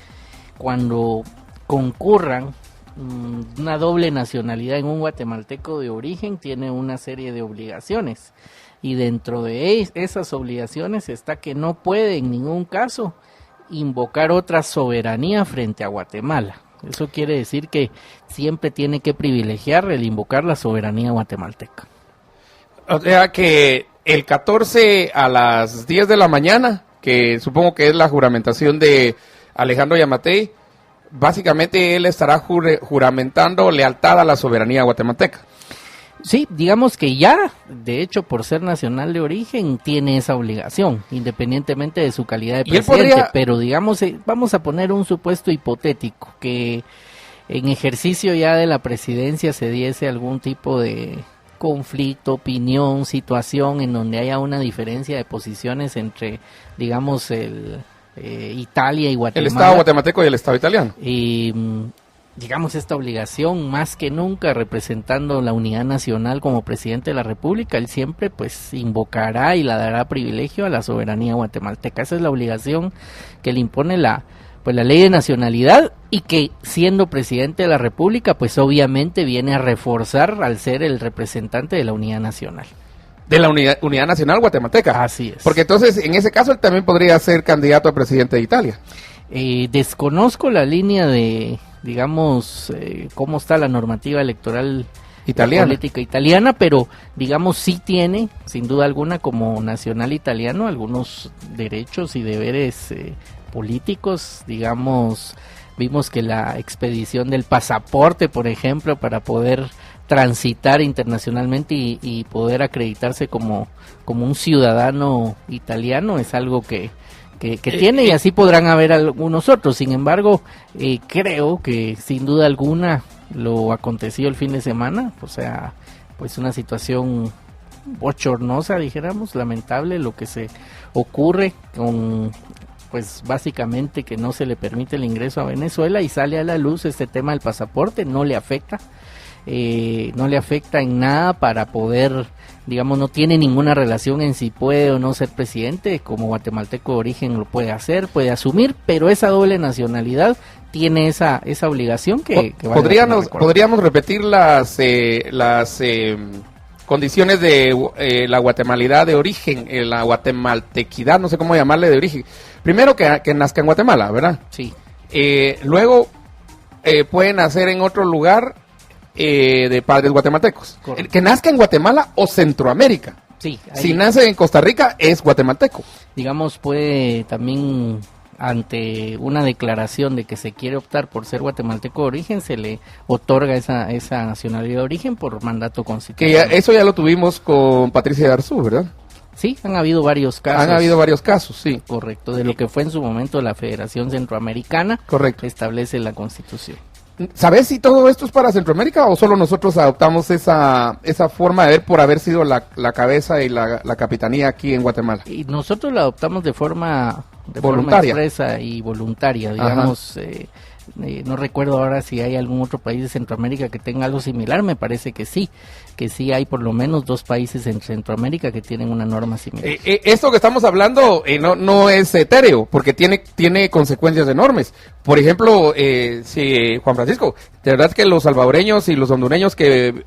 cuando concurran una doble nacionalidad en un guatemalteco de origen tiene una serie de obligaciones, y dentro de esas obligaciones está que no puede en ningún caso invocar otra soberanía frente a Guatemala. Eso quiere decir que siempre tiene que privilegiar el invocar la soberanía guatemalteca. O sea que el 14 a las 10 de la mañana, que supongo que es la juramentación de Alejandro Yamatei, básicamente él estará juramentando lealtad a la soberanía guatemalteca. Sí, digamos que ya, de hecho, por ser nacional de origen, tiene esa obligación, independientemente de su calidad de presidente. Pero digamos, vamos a poner un supuesto hipotético, que en ejercicio ya de la presidencia se diese algún tipo de conflicto, opinión, situación en donde haya una diferencia de posiciones entre, digamos, Italia y Guatemala. El Estado guatemalteco y el Estado italiano. Y digamos, esta obligación más que nunca representando la unidad nacional como presidente de la República, él siempre pues invocará y la dará privilegio a la soberanía guatemalteca. Esa es la obligación que le impone la ley de nacionalidad, y que siendo presidente de la República pues obviamente viene a reforzar al ser el representante de la unidad nacional. De la unidad nacional guatemalteca. Así es. Porque entonces en ese caso él también podría ser candidato a presidente de Italia. Desconozco la línea de, digamos, cómo está la normativa electoral italiana, política italiana, pero digamos sí tiene, sin duda alguna, como nacional italiano, algunos derechos y deberes políticos. Digamos, vimos que la expedición del pasaporte, por ejemplo, para poder transitar internacionalmente y poder acreditarse como un ciudadano italiano, es algo que tiene, y así podrán haber algunos otros. Sin embargo, creo que sin duda alguna lo acontecido el fin de semana, o sea, pues una situación bochornosa, dijéramos, lamentable, lo que se ocurre con, pues básicamente que no se le permite el ingreso a Venezuela, y sale a la luz este tema del pasaporte. No le afecta en nada para poder, digamos, no tiene ninguna relación en si puede o no ser presidente. Como guatemalteco de origen lo puede hacer, puede asumir, pero esa doble nacionalidad tiene esa obligación que vale. ¿Podríamos repetir las condiciones de la guatemalidad de origen, la guatemaltequidad, no sé cómo llamarle, de origen? Primero que nazca en Guatemala, ¿verdad? Sí. Luego puede nacer en otro lugar de padres guatemaltecos. Correcto. Que nazca en Guatemala o Centroamérica. Sí. Si nace en Costa Rica, es guatemalteco. Digamos, puede también, ante una declaración de que se quiere optar por ser guatemalteco de origen, se le otorga esa nacionalidad de origen por mandato constitucional. Que eso ya lo tuvimos con Patricia de Arzú, ¿verdad? Sí, han habido varios casos. Han habido varios casos, sí. Correcto, de lo que fue en su momento la Federación Centroamericana. Correcto. Establece la Constitución. ¿Sabes si todo esto es para Centroamérica o solo nosotros adoptamos esa forma de ver por haber sido la cabeza y la capitanía aquí en Guatemala? Y nosotros la adoptamos de forma voluntaria, expresa y voluntaria, digamos. No recuerdo ahora si hay algún otro país de Centroamérica que tenga algo similar. Me parece que sí hay por lo menos 2 países en Centroamérica que tienen una norma similar. Esto que estamos hablando no es etéreo, porque tiene consecuencias enormes. Por ejemplo, Juan Francisco, ¿de verdad que los salvadoreños y los hondureños que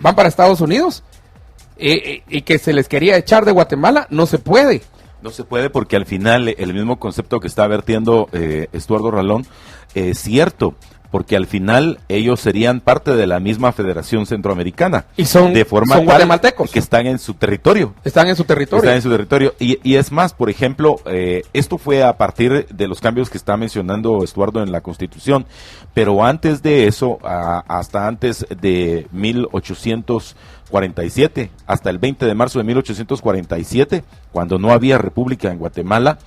van para Estados Unidos y que se les quería echar de Guatemala, no se puede? No se puede, porque al final el mismo concepto que está vertiendo Estuardo Ralón es cierto, porque al final ellos serían parte de la misma Federación Centroamericana. Y son guatemaltecos. Que están en su territorio. Están en su territorio. Y es más, por ejemplo, esto fue a partir de los cambios que está mencionando Estuardo en la Constitución, pero antes de eso, hasta antes de 1847, hasta el 20 de marzo de 1847, cuando no había república en Guatemala,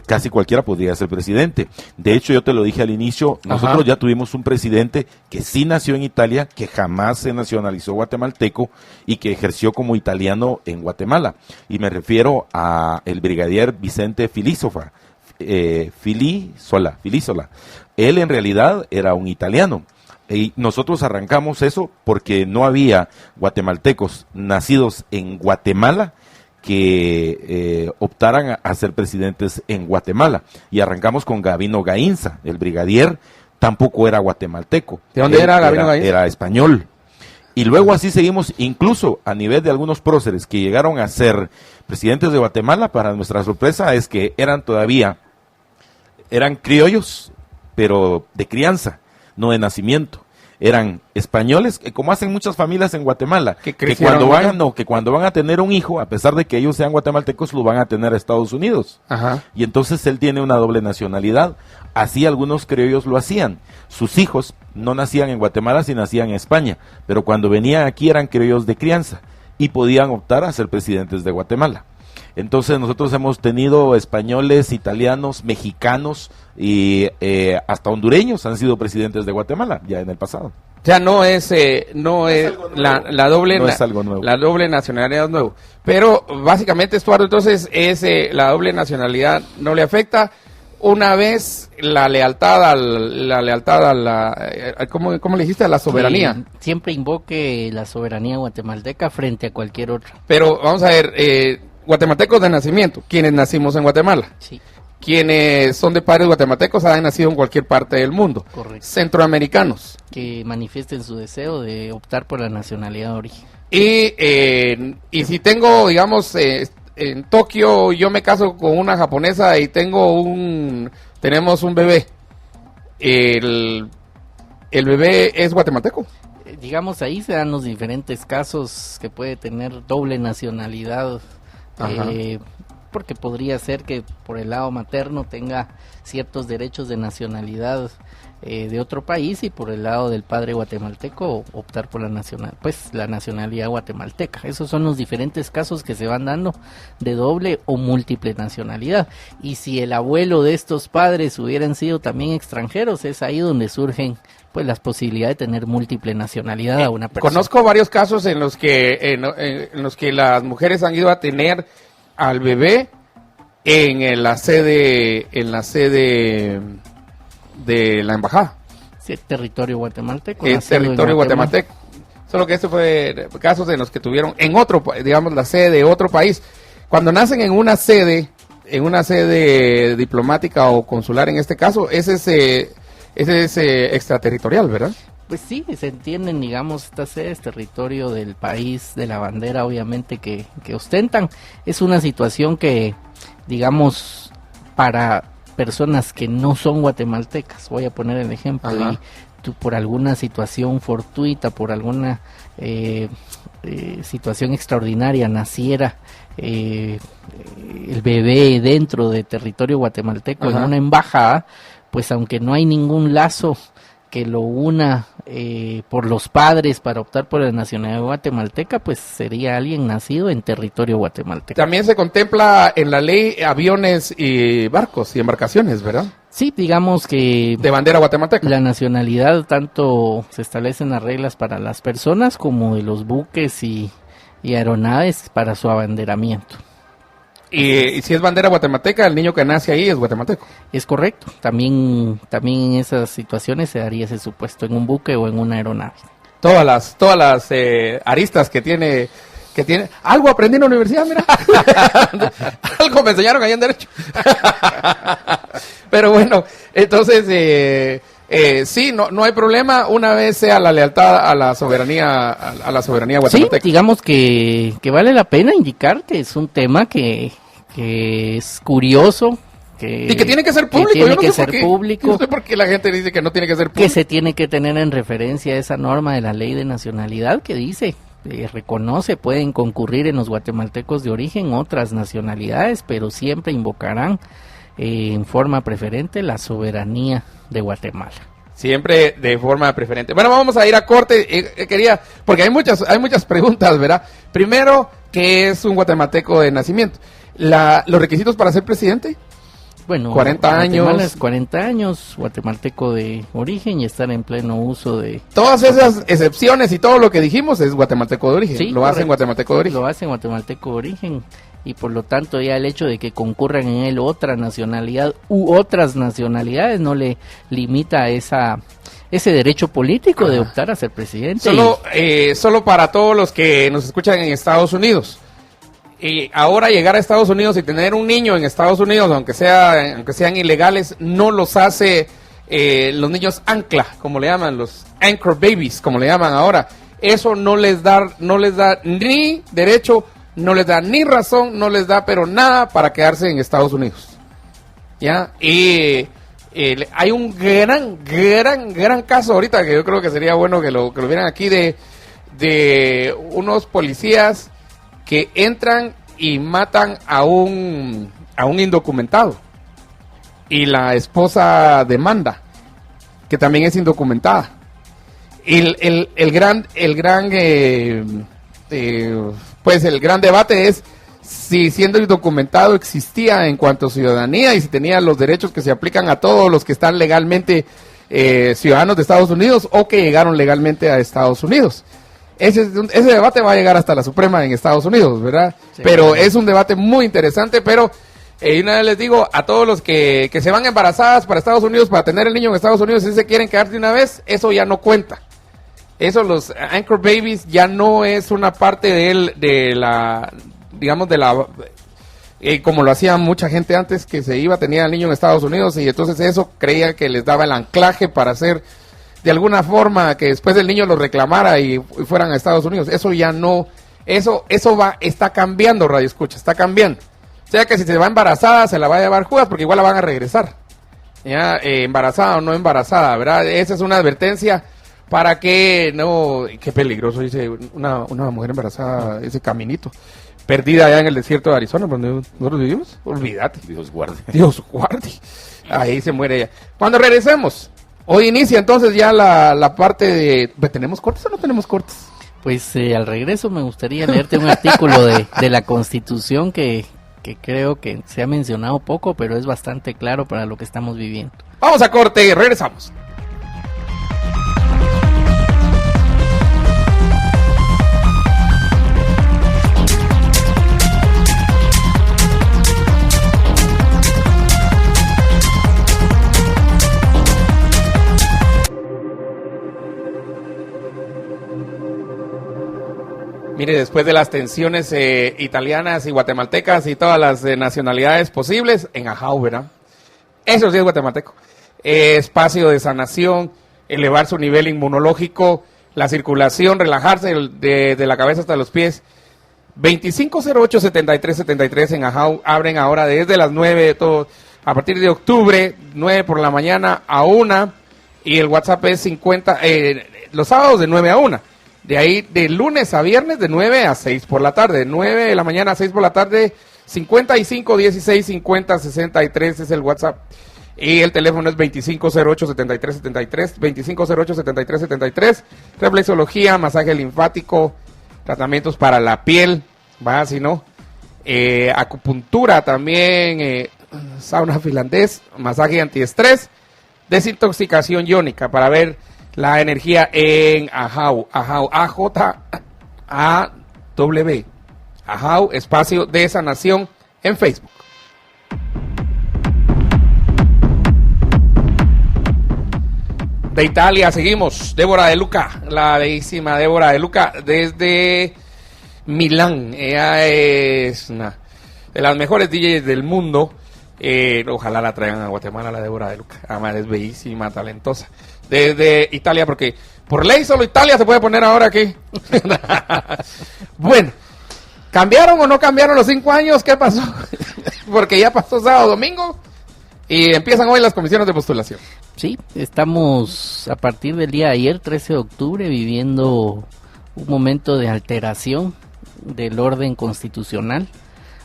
casi cualquiera podría ser presidente. De hecho, yo te lo dije al inicio, nosotros ya tuvimos un presidente que sí nació en Italia, que jamás se nacionalizó guatemalteco y que ejerció como italiano en Guatemala. Y me refiero a el brigadier Vicente Filisola. Él en realidad era un italiano. Y nosotros arrancamos eso porque no había guatemaltecos nacidos en Guatemala que optaran a ser presidentes en Guatemala. Y arrancamos con Gavino Gainza, el brigadier tampoco era guatemalteco. ¿De dónde era Gabino Gallés? Era español. Y luego así seguimos, incluso a nivel de algunos próceres que llegaron a ser presidentes de Guatemala, para nuestra sorpresa es que eran criollos, pero de crianza, no de nacimiento. Eran españoles, como hacen muchas familias en Guatemala, que cuando van a tener un hijo, a pesar de que ellos sean guatemaltecos, lo van a tener a Estados Unidos. Ajá. Y entonces él tiene una doble nacionalidad. Así algunos criollos lo hacían. Sus hijos no nacían en Guatemala, sino nacían en España, pero cuando venían aquí eran criollos de crianza y podían optar a ser presidentes de Guatemala. Entonces nosotros hemos tenido españoles, italianos, mexicanos y hasta hondureños han sido presidentes de Guatemala ya en el pasado. O sea, no es la doble No es algo nuevo. La doble nacionalidad es nuevo. Pero básicamente, Estuardo, entonces la doble nacionalidad no le afecta. Una vez la lealtad a la ¿cómo le dijiste? A la soberanía. Que siempre invoque la soberanía guatemalteca frente a cualquier otra. Pero vamos a ver, guatemaltecos de nacimiento, quienes nacimos en Guatemala. Sí. Quienes son de padres guatemaltecos han nacido en cualquier parte del mundo. Correcto. Centroamericanos. Que manifiesten su deseo de optar por la nacionalidad de origen. Y si tengo, digamos, en Tokio yo me caso con una japonesa y tenemos un bebé, el bebé es guatemalteco. Digamos, ahí se dan los diferentes casos que puede tener doble nacionalidad, porque podría ser que por el lado materno tenga ciertos derechos de nacionalidad de otro país y por el lado del padre guatemalteco optar por la nacionalidad guatemalteca. Esos son los diferentes casos que se van dando de doble o múltiple nacionalidad. Y si el abuelo de estos padres hubieran sido también extranjeros, es ahí donde surgen pues las posibilidades de tener múltiple nacionalidad a una persona. Conozco varios casos en los que las mujeres han ido a tener al bebé en la sede de la embajada. Sí, territorio guatemalteco. Es territorio guatemalteco. Solo que este fue casos en los que tuvieron en otro, digamos, la sede de otro país. Cuando nacen en una sede diplomática o consular, en este caso, ese es extraterritorial, ¿verdad? Pues sí, se entienden, digamos, esta sede es territorio del país, de la bandera, obviamente, que ostentan. Es una situación que, digamos, para personas que no son guatemaltecas, voy a poner el ejemplo, y tú por alguna situación fortuita, por alguna situación extraordinaria naciera el bebé dentro de territorio guatemalteco en una embajada, pues aunque no hay ningún lazo que lo una por los padres para optar por la nacionalidad guatemalteca, pues sería alguien nacido en territorio guatemalteco. También se contempla en la ley aviones y barcos y embarcaciones, ¿verdad? Sí, digamos que de bandera guatemalteca. La nacionalidad tanto se establecen las reglas para las personas como de los buques y aeronaves para su abanderamiento. Y si es bandera guatemalteca, el niño que nace ahí es guatemalteco. Es correcto. También en esas situaciones se daría ese supuesto en un buque o en una aeronave. Todas las aristas que tiene. Algo aprendí en la universidad, mira. Algo me enseñaron ahí en Derecho. Pero bueno, entonces sí, no hay problema una vez sea la lealtad a la soberanía guatemalteca. Sí, digamos que vale la pena indicar que es un tema que es curioso. Y que tiene que ser público. Tiene que ser público. No sé por qué la gente dice que no tiene que ser público. Que se tiene que tener en referencia a esa norma de la ley de nacionalidad que dice, reconoce, pueden concurrir en los guatemaltecos de origen otras nacionalidades, pero siempre invocarán en forma preferente la soberanía de Guatemala. Siempre de forma preferente. Bueno, vamos a ir a corte. Porque hay muchas preguntas, ¿verdad? Primero, ¿qué es un guatemalteco de nacimiento? ¿Los requisitos para ser presidente? Bueno, 40 años. 40 años, guatemalteco de origen y estar en pleno uso de... Todas esas excepciones y todo lo que dijimos es guatemalteco de origen. Sí, lo hacen guatemalteco de origen. Lo hacen guatemalteco de origen. Y por lo tanto ya el hecho de que concurran en él otra nacionalidad u otras nacionalidades no le limita ese derecho político de optar a ser presidente. Solo para todos los que nos escuchan en Estados Unidos. Y ahora llegar a Estados Unidos y tener un niño en Estados Unidos, aunque sean ilegales, no los hace los niños ancla, como le llaman, los anchor babies, como le llaman ahora. Eso no les da ni derecho, no les da ni razón, no les da pero nada para quedarse en Estados Unidos. ¿Ya? Y hay un gran caso ahorita que yo creo que sería bueno que lo vieran aquí de unos policías que entran y matan a un indocumentado. Y la esposa demanda, que también es indocumentada. El gran debate es si siendo indocumentado existía en cuanto a ciudadanía y si tenía los derechos que se aplican a todos los que están legalmente ciudadanos de Estados Unidos o que llegaron legalmente a Estados Unidos. Ese debate va a llegar hasta la Suprema en Estados Unidos, ¿verdad? Sí, pero es un debate muy interesante, pero una vez les digo a todos los que se van embarazadas para Estados Unidos, para tener el niño en Estados Unidos, si se quieren quedar de una vez, eso ya no cuenta. Eso, los anchor babies, ya no es una parte como lo hacía mucha gente antes, que se iba, tenía al niño en Estados Unidos y entonces eso creía que les daba el anclaje para hacer de alguna forma que después el niño lo reclamara y fueran a Estados Unidos. Eso ya no, está cambiando, Radio Escucha, está cambiando. O sea que si se va embarazada, se la va a llevar Judas porque igual la van a regresar. Ya, embarazada o no embarazada, ¿verdad? Esa es una advertencia para que no, qué peligroso, dice una mujer embarazada, ese caminito, perdida allá en el desierto de Arizona, donde nosotros vivimos. Olvídate. Dios guarde. Dios guarde. Ahí se muere ella. Cuando regresemos, hoy inicia entonces ya la parte de... ¿Tenemos cortes o no tenemos cortes? Pues al regreso me gustaría leerte un artículo de la Constitución que creo que se ha mencionado poco, pero es bastante claro para lo que estamos viviendo. Vamos a corte y regresamos. Mire, después de las tensiones italianas y guatemaltecas y todas las nacionalidades posibles, en Ajau, ¿verdad? Eso sí es guatemalteco. Espacio de sanación, elevar su nivel inmunológico, la circulación, relajarse de la cabeza hasta los pies. 2508-7373 en Ajau, abren ahora desde las 9, a partir de octubre, 9 por la mañana a 1, y el WhatsApp es 50, los sábados de 9 a 1. De ahí, de lunes a viernes, de 9 a 6 por la tarde. De 9 de la mañana a 6 por la tarde, 55 16 50 63 es el WhatsApp. Y el teléfono es 2508-7373, 2508-7373. Reflexología, masaje linfático, tratamientos para la piel, va, si no. Acupuntura también, sauna finlandés, masaje antiestrés, desintoxicación iónica para ver la energía en Ajau, AJAW, Ajau, espacio de sanación en Facebook. De Italia seguimos, Débora De Luca, la bellísima Débora De Luca desde Milán. Ella es una de las mejores DJs del mundo. Ojalá la traigan a Guatemala, la Débora De Luca. Además es bellísima, talentosa. Desde Italia, porque por ley solo Italia se puede poner ahora aquí. Bueno, ¿cambiaron o no cambiaron los 5 años? ¿Qué pasó? Porque ya pasó sábado, domingo y empiezan hoy las comisiones de postulación. Sí, estamos a partir del día de ayer, 13 de octubre, viviendo un momento de alteración del orden constitucional.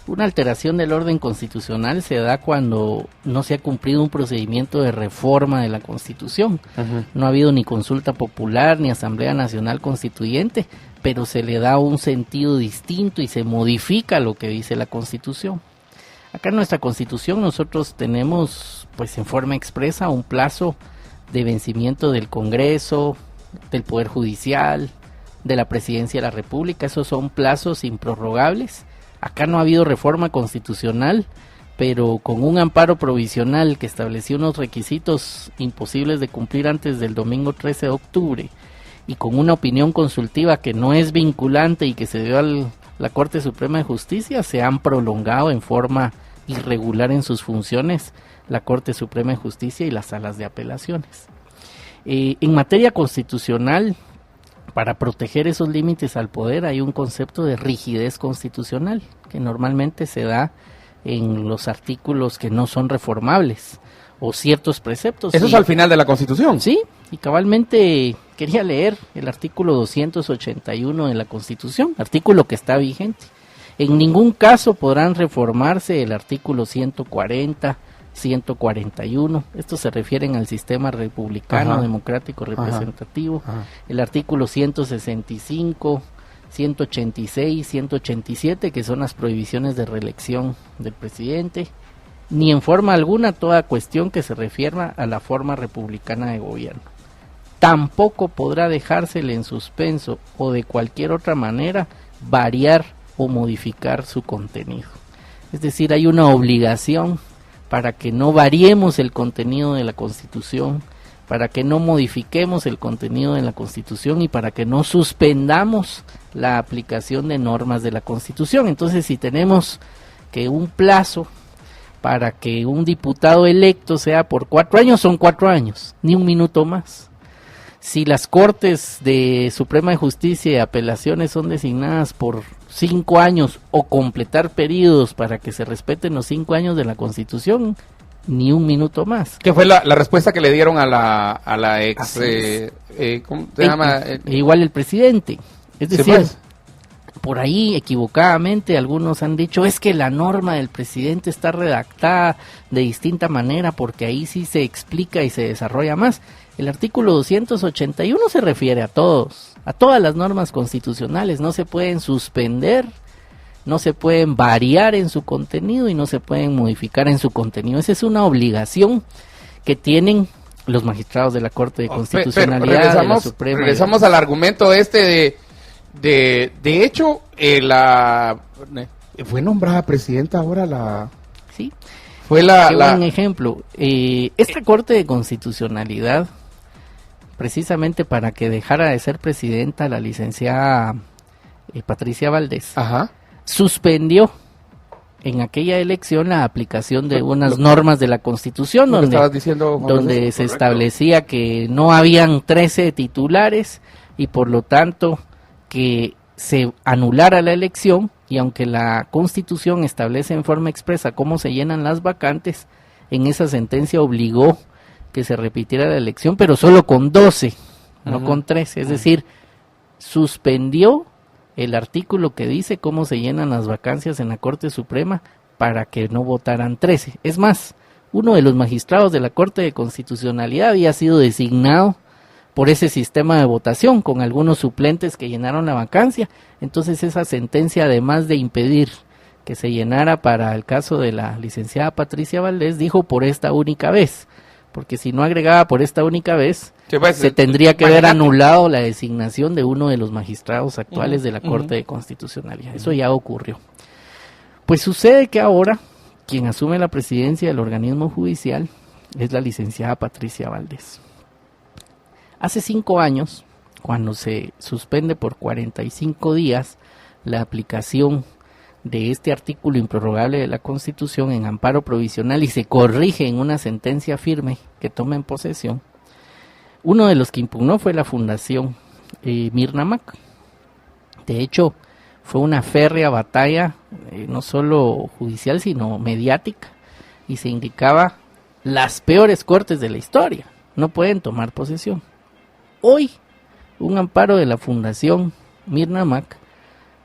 Una alteración del orden constitucional se da cuando no se ha cumplido un procedimiento de reforma de la Constitución. Uh-huh. No ha habido ni consulta popular ni Asamblea Nacional Constituyente, pero se le da un sentido distinto y se modifica lo que dice la Constitución. Acá en nuestra Constitución nosotros tenemos, pues en forma expresa, un plazo de vencimiento del Congreso, del Poder Judicial, de la Presidencia de la República. Esos son plazos improrrogables. Acá no ha habido reforma constitucional, pero con un amparo provisional que estableció unos requisitos imposibles de cumplir antes del domingo 13 de octubre y con una opinión consultiva que no es vinculante y que se dio a la Corte Suprema de Justicia, se han prolongado en forma irregular en sus funciones la Corte Suprema de Justicia y las salas de apelaciones. En materia constitucional, para proteger esos límites al poder hay un concepto de rigidez constitucional que normalmente se da en los artículos que no son reformables o ciertos preceptos. Eso es al final de la Constitución. Sí, y cabalmente quería leer el artículo 281 de la Constitución, artículo que está vigente. En ningún caso podrán reformarse el artículo 140, 141, estos se refieren al sistema republicano, Ajá, democrático, representativo, ajá. El artículo 165, 186, 187, que son las prohibiciones de reelección del presidente, ni en forma alguna toda cuestión que se refiera a la forma republicana de gobierno. Tampoco podrá dejársele en suspenso o de cualquier otra manera variar o modificar su contenido. Es decir, hay una obligación para que no variemos el contenido de la Constitución, para que no modifiquemos el contenido de la Constitución y para que no suspendamos la aplicación de normas de la Constitución. Entonces, si tenemos que un plazo para que un diputado electo sea por 4 años, son 4 años, ni un minuto más. Si las Cortes de Suprema de Justicia y Apelaciones son designadas por 5 años o completar periodos para que se respeten los 5 años de la Constitución, ni un minuto más. ¿Qué fue la respuesta que le dieron a la ex, ¿cómo se llama? Igual el presidente. Es Sí, decir, pues. por ahí equivocadamente algunos han dicho, es que la norma del presidente está redactada de distinta manera porque ahí sí se explica y se desarrolla más. El artículo 281 se refiere a todas las normas constitucionales, no se pueden suspender, no se pueden variar en su contenido y no se pueden modificar en su contenido. Esa es una obligación que tienen los magistrados de la Corte de Constitucionalidad, de la Suprema. Regresamos al argumento de hecho, fue nombrada presidenta ahora Sí. Fue Qué buen ejemplo. Esta Corte de Constitucionalidad, precisamente para que dejara de ser presidenta la licenciada Patricia Valdés, Ajá. suspendió en aquella elección la aplicación de unas normas de la Constitución Lo que estabas donde, diciendo, Juan donde José. se Correcto. establecía que no habían 13 titulares y por lo tanto que se anulara la elección, y aunque la Constitución establece en forma expresa cómo se llenan las vacantes, en esa sentencia obligó que se repitiera la elección, pero solo con 12, no Ujú. con 13, es decir, suspendió el artículo que dice cómo se llenan las vacancias en la Corte Suprema para que no votaran 13. Es más, uno de los magistrados de la Corte de Constitucionalidad había sido designado por ese sistema de votación, con algunos suplentes que llenaron la vacancia. Entonces esa sentencia, además de impedir que se llenara para el caso de la licenciada Patricia Valdés, dijo por esta única vez, porque si no agregaba por esta única vez, Sí, pues, se tendría que haber imagínate. anulado la designación de uno de los magistrados actuales Ujú, de la ujú. Corte de Constitucionalidad. Eso ya ocurrió. Pues sucede que ahora quien asume la presidencia del organismo judicial es la licenciada Patricia Valdés. Hace 5 años, cuando se suspende por 45 días la aplicación de este artículo improrrogable de la Constitución en amparo provisional y se corrige en una sentencia firme que toma en posesión, uno de los que impugnó fue la Fundación Mirna Mac. De hecho, fue una férrea batalla, no solo judicial, sino mediática, y se indicaba las peores cortes de la historia no pueden tomar posesión. Hoy, un amparo de la Fundación Mirna Mac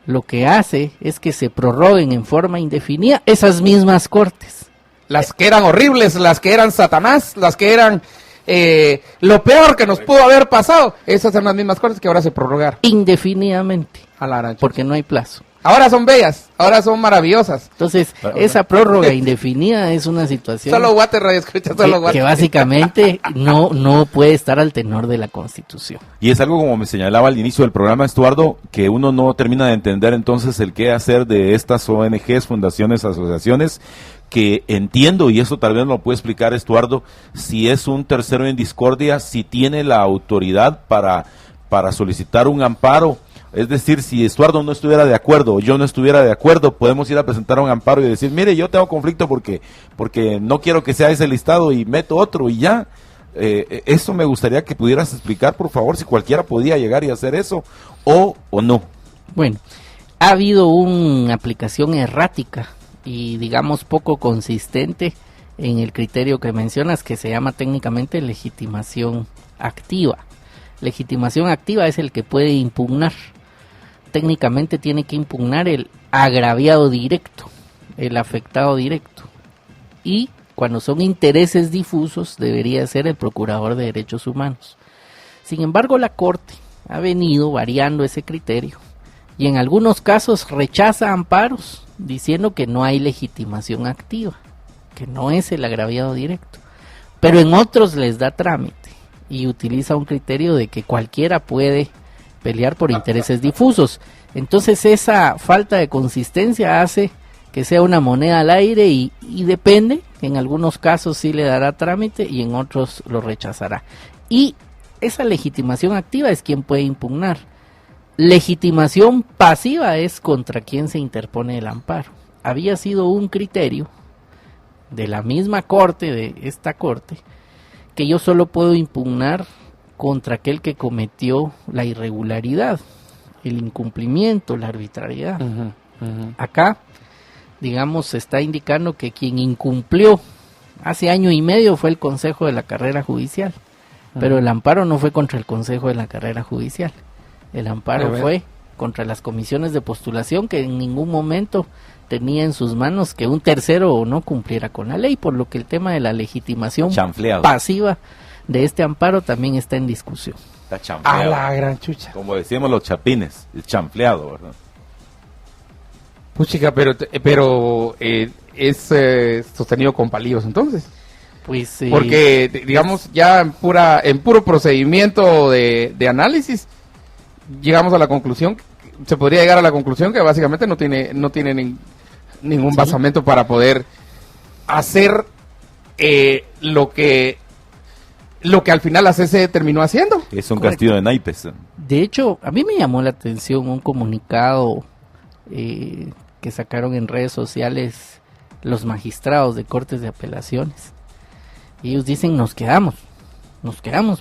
lo que hace es que se prorroguen en forma indefinida esas mismas cortes. Las que eran horribles, las que eran Satanás, las que eran lo peor que nos pudo haber pasado. Esas son las mismas cortes que ahora se prorrogaron. Indefinidamente, A la arancha. porque no hay plazo. Ahora son bellas, ahora son maravillosas. Entonces, esa prórroga indefinida es una situación Solo Guate Radio escucha, solo que Guate. básicamente no puede estar al tenor de la Constitución. Y es algo, como me señalaba al inicio del programa, Estuardo, que uno no termina de entender entonces el qué hacer de estas ONGs, fundaciones, asociaciones, que entiendo, y eso tal vez lo puede explicar Estuardo, si es un tercero en discordia, si tiene la autoridad para solicitar un amparo Es decir, si Estuardo no estuviera de acuerdo o yo no estuviera de acuerdo, podemos ir a presentar un amparo y decir, mire, yo tengo conflicto porque no quiero que sea ese listado y meto otro y ya. Eso me gustaría que pudieras explicar, por favor, si cualquiera podía llegar y hacer eso o no. Bueno, ha habido una aplicación errática y digamos poco consistente en el criterio que mencionas, que se llama técnicamente legitimación activa. Legitimación activa es el que puede impugnar. Técnicamente tiene que impugnar el agraviado directo, el afectado directo. Y cuando son intereses difusos, debería ser el Procurador de Derechos Humanos. Sin embargo, la Corte ha venido variando ese criterio y en algunos casos rechaza amparos diciendo que no hay legitimación activa, que no es el agraviado directo. Pero en otros les da trámite y utiliza un criterio de que cualquiera puede pelear por intereses difusos. Entonces esa falta de consistencia hace que sea una moneda al aire y depende, en algunos casos sí le dará trámite y en otros lo rechazará. Y esa legitimación activa es quien puede impugnar. Legitimación pasiva es contra quien se interpone el amparo. Había sido un criterio de la misma corte, de esta corte, que yo solo puedo impugnar contra aquel que cometió la irregularidad, el incumplimiento, la arbitrariedad. Acá, digamos, se está indicando que quien incumplió hace año y medio fue el Consejo de la Carrera Judicial, pero el amparo no fue contra el Consejo de la Carrera Judicial, el amparo fue contra las comisiones de postulación que en ningún momento tenía en sus manos que un tercero no cumpliera con la ley, por lo que el tema de la legitimación pasiva de este amparo también está en discusión. Está chanfleado. A la gran chucha. Como decíamos los chapines, el chanfleado, ¿verdad? Puchica, pero es sostenido con palillos entonces. Pues sí. Porque, digamos, ya en puro procedimiento de análisis, llegamos a la conclusión, se podría llegar a la conclusión que básicamente no tiene ningún basamento para poder hacer lo que al final la CC terminó haciendo. Es un castillo de naipes. De hecho, a mí me llamó la atención un comunicado que sacaron en redes sociales los magistrados de cortes de apelaciones. Ellos dicen nos quedamos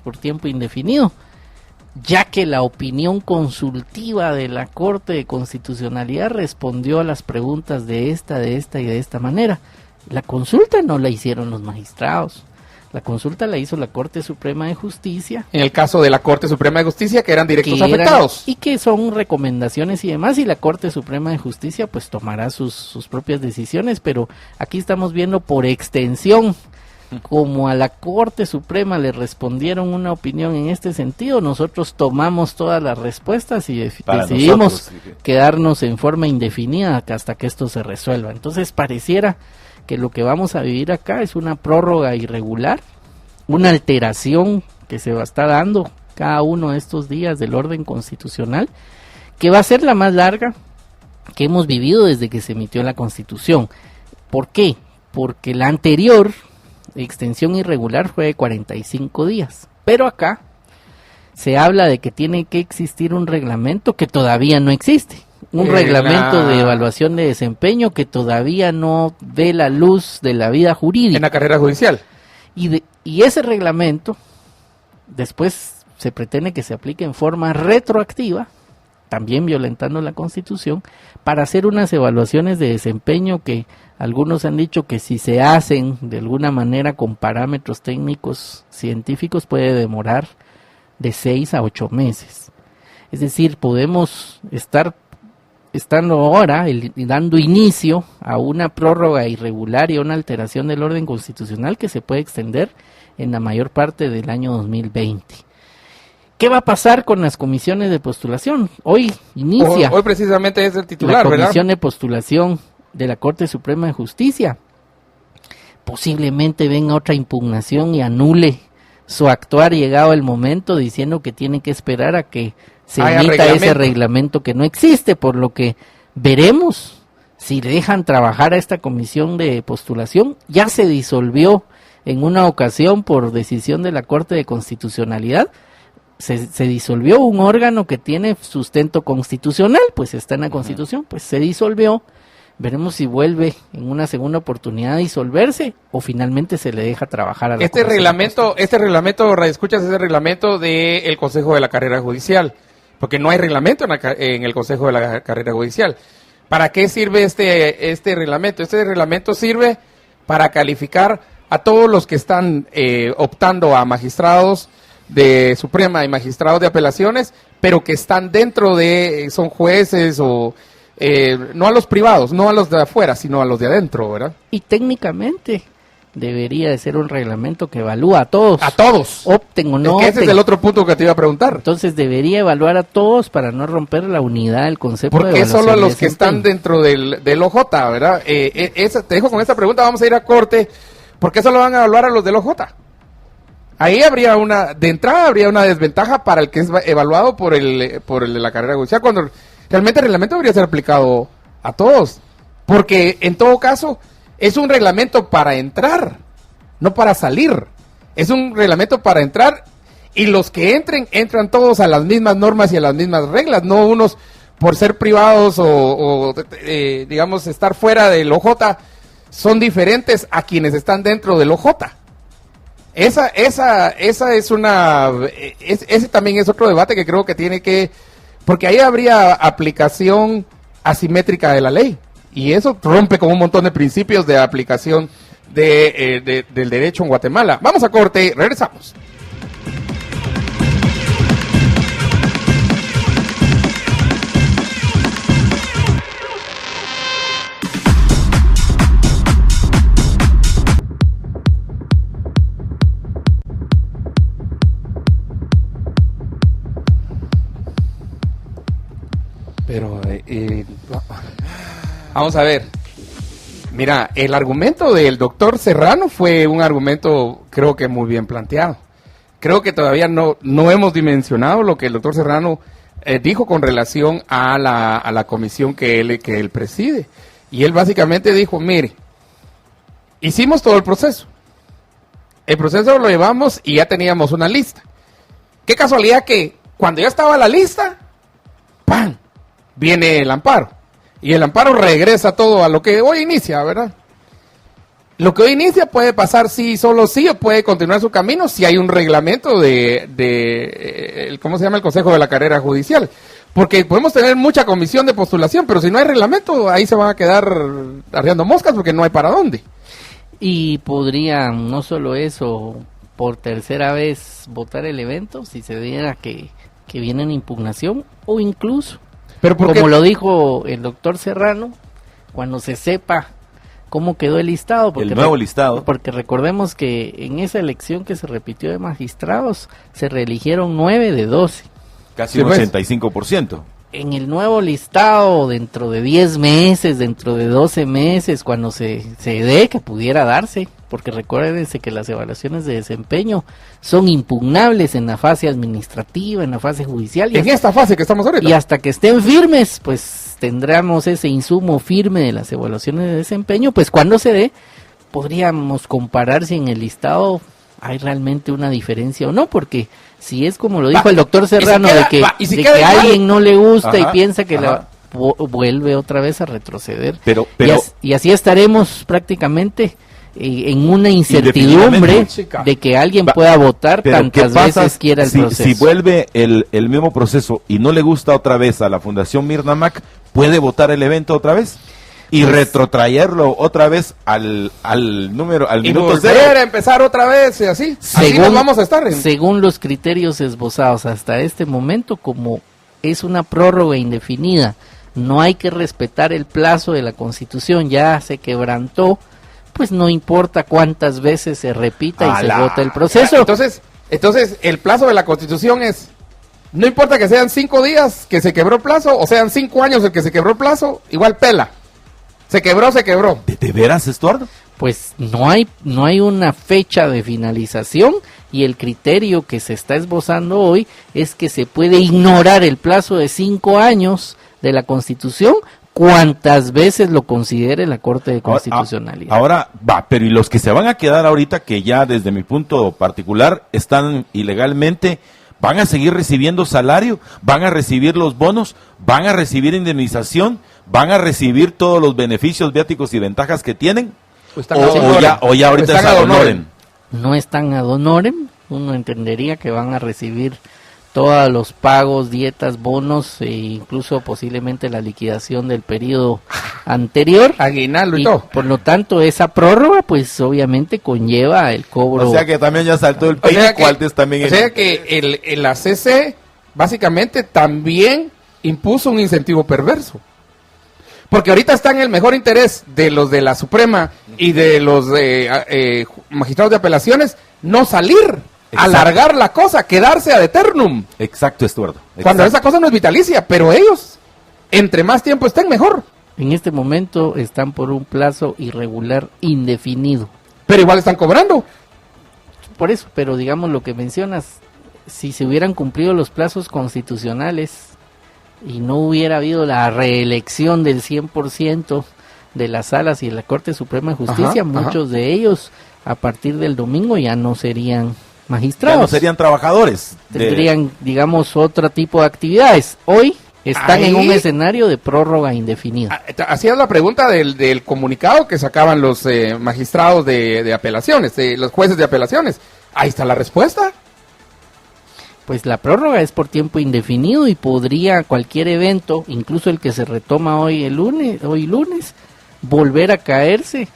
por tiempo indefinido, ya que la opinión consultiva de la Corte de Constitucionalidad respondió a las preguntas de esta y de esta manera. La consulta no la hicieron los magistrados, la consulta la hizo la Corte Suprema de Justicia. En el caso de la Corte Suprema de Justicia, que eran directos afectados. Y que son recomendaciones y demás, y la Corte Suprema de Justicia pues tomará sus propias decisiones, pero aquí estamos viendo por extensión, como a la Corte Suprema le respondieron una opinión en este sentido, nosotros tomamos todas las respuestas y decidimos quedarnos en forma indefinida hasta que esto se resuelva. Entonces pareciera que lo que vamos a vivir acá es una prórroga irregular, una alteración que se va a estar dando cada uno de estos días del orden constitucional, que va a ser la más larga que hemos vivido desde que se emitió la Constitución. ¿Por qué? Porque la anterior extensión irregular fue de 45 días, pero acá se habla de que tiene que existir un reglamento que todavía no existe, un reglamento de evaluación de desempeño que todavía no ve la luz de la vida jurídica en la carrera judicial, y ese reglamento después se pretende que se aplique en forma retroactiva, también violentando la Constitución, para hacer unas evaluaciones de desempeño que algunos han dicho que si se hacen de alguna manera con parámetros técnicos científicos puede demorar de 6 a 8 meses. Es decir, podemos estando ahora dando inicio a una prórroga irregular y a una alteración del orden constitucional que se puede extender en la mayor parte del año 2020. ¿Qué va a pasar con las comisiones de postulación? Hoy inicia. Hoy precisamente es el titular, la comisión ¿verdad? de postulación de la Corte Suprema de Justicia. Posiblemente venga otra impugnación y anule su actuar llegado el momento, diciendo que tiene que esperar a que se emita ese reglamento que no existe, por lo que veremos si dejan trabajar a esta comisión de postulación. Ya se disolvió en una ocasión por decisión de la Corte de Constitucionalidad, se disolvió un órgano que tiene sustento constitucional, pues está en la Constitución, pues se disolvió. Veremos si vuelve en una segunda oportunidad a disolverse o finalmente se le deja trabajar a la Este reglamento, escuchas ese reglamento del Consejo de la Carrera Judicial, porque no hay reglamento en el Consejo de la Carrera Judicial. ¿Para qué sirve este reglamento? Este reglamento sirve para calificar a todos los que están optando a magistrados de Suprema y magistrados de apelaciones, pero que están dentro son jueces o... no a los privados, no a los de afuera, sino a los de adentro, ¿verdad? Y técnicamente debería de ser un reglamento que evalúa a todos. A todos. Opten o no Es que ese opten. es el otro punto que te iba a preguntar. Entonces debería evaluar a todos para no romper la unidad del concepto ¿Por de qué evaluación solo a de los que están desempeño? dentro del OJ, verdad? Te dejo con esta pregunta, vamos a ir a corte. ¿Por qué solo van a evaluar a los del OJ? Ahí de entrada habría una desventaja para el que es evaluado por el de la carrera judicial, cuando realmente el reglamento debería ser aplicado a todos, porque en todo caso es un reglamento para entrar, no para salir. Es un reglamento para entrar y los que entran todos a las mismas normas y a las mismas reglas, no unos por ser privados o digamos estar fuera del OJ son diferentes a quienes están dentro del OJ. Esa es ese también es otro debate que creo que tiene que, porque ahí habría aplicación asimétrica de la ley y eso rompe con un montón de principios de aplicación del derecho en Guatemala. Vamos a corte, regresamos. Pero vamos a ver. Mira, el argumento del doctor Serrano fue un argumento, creo que muy bien planteado. Creo que todavía no hemos dimensionado lo que el doctor Serrano dijo con relación a la comisión que él preside. Y él básicamente dijo, mire, hicimos todo el proceso. El proceso lo llevamos y ya teníamos una lista. Qué casualidad que cuando ya estaba la lista, ¡pam!, viene el amparo. Y el amparo regresa todo a lo que hoy inicia, ¿verdad? Lo que hoy inicia puede pasar sí, solo sí, o puede continuar su camino si hay un reglamento ¿cómo se llama? El Consejo de la Carrera Judicial. Porque podemos tener mucha comisión de postulación, pero si no hay reglamento, ahí se van a quedar arriando moscas porque no hay para dónde. Y podrían, no solo eso, por tercera vez votar el evento, si se diera que viene en impugnación, o incluso, Pero como lo dijo el doctor Serrano, cuando se sepa cómo quedó el listado. Porque el nuevo listado. Porque recordemos que en esa elección que se repitió de magistrados, se reeligieron 9 de 12. Casi Sí, un pues. 85%. En el nuevo listado, dentro de 10 meses, dentro de 12 meses, cuando se dé que pudiera darse, porque recuérdense que las evaluaciones de desempeño son impugnables en la fase administrativa, en la fase judicial, y En esta fase que estamos ahorita. y hasta que estén firmes, pues tendremos ese insumo firme de las evaluaciones de desempeño, pues cuando se dé, podríamos comparar si en el listado hay realmente una diferencia o no, porque si es como lo dijo el doctor Serrano, queda- de que, y si de queda que a igual. alguien no le gusta y Ajá, piensa que ajá. vuelve otra vez a retroceder. Pero Y así estaremos prácticamente en una incertidumbre Indefinidamente. de que alguien Va, pueda votar pero tantas ¿qué pasa veces quiera el si, proceso. si vuelve el mismo proceso y no le gusta otra vez a la Fundación Mirnamac, puede votar el evento otra vez y Pues- retrotraerlo otra vez al número, al Y minuto volver cero? a empezar otra vez y así. Así nos vamos a estar. Según los criterios esbozados hasta este momento, como es una prórroga indefinida, no hay que respetar el plazo de la Constitución, ya se quebrantó, pues no importa cuántas veces se repita y se ¡Ala! vota el proceso. Entonces, el plazo de la Constitución es, no importa que sean 5 días que se quebró el plazo, o sean 5 años el que se quebró el plazo, igual pela. Se quebró. ¿De veras, Estuardo? Pues no hay una fecha de finalización y el criterio que se está esbozando hoy es que se puede ignorar el plazo de 5 años de la Constitución cuantas veces lo considere la Corte de Constitucionalidad. Ahora va, pero y los que se van a quedar ahorita, que ya desde mi punto particular están ilegalmente, van a seguir recibiendo salario, van a recibir los bonos, van a recibir indemnización, van a recibir todos los beneficios, viáticos y ventajas que tienen, o ya ahorita es ad honorem. No están ad honorem, uno entendería que van a recibir todos los pagos, dietas, bonos e incluso posiblemente la liquidación del periodo anterior. Aguinaldo y todo. Por lo tanto, esa prórroga pues obviamente conlleva el cobro. O sea que también ya saltó el peine, o sea que la CC básicamente también impuso un incentivo perverso. Porque ahorita está en el mejor interés de los de la Suprema y de los magistrados de apelaciones no salir. Exacto. Alargar la cosa, quedarse ad eternum. Exacto, Estuardo. Cuando esa cosa no es vitalicia, pero ellos, entre más tiempo estén, mejor. En este momento están por un plazo irregular indefinido. Pero igual están cobrando. Por eso, pero digamos lo que mencionas, si se hubieran cumplido los plazos constitucionales y no hubiera habido la reelección del 100% de las salas y de la Corte Suprema de Justicia, muchos de ellos a partir del domingo ya no serían magistrados. Ya no serían trabajadores. Tendrían, digamos, otro tipo de actividades. Hoy están en un escenario de prórroga indefinida. Hacías la pregunta del comunicado que sacaban los magistrados de apelaciones, los jueces de apelaciones. Ahí está la respuesta. Pues la prórroga es por tiempo indefinido y podría cualquier evento, incluso el que se retoma hoy lunes, volver a caerse.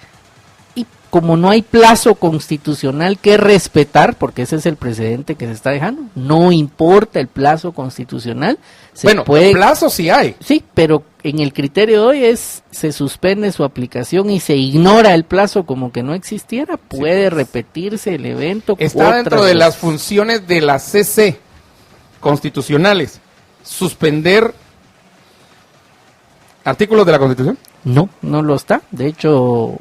Como no hay plazo constitucional que respetar, porque ese es el precedente que se está dejando, no importa el plazo constitucional. Plazo sí hay. Sí, pero en el criterio de hoy se suspende su aplicación y se ignora el plazo como que no existiera. Puede repetirse el evento. Está dentro de las funciones de la CC constitucionales. Suspender artículos de la Constitución. No lo está. De hecho,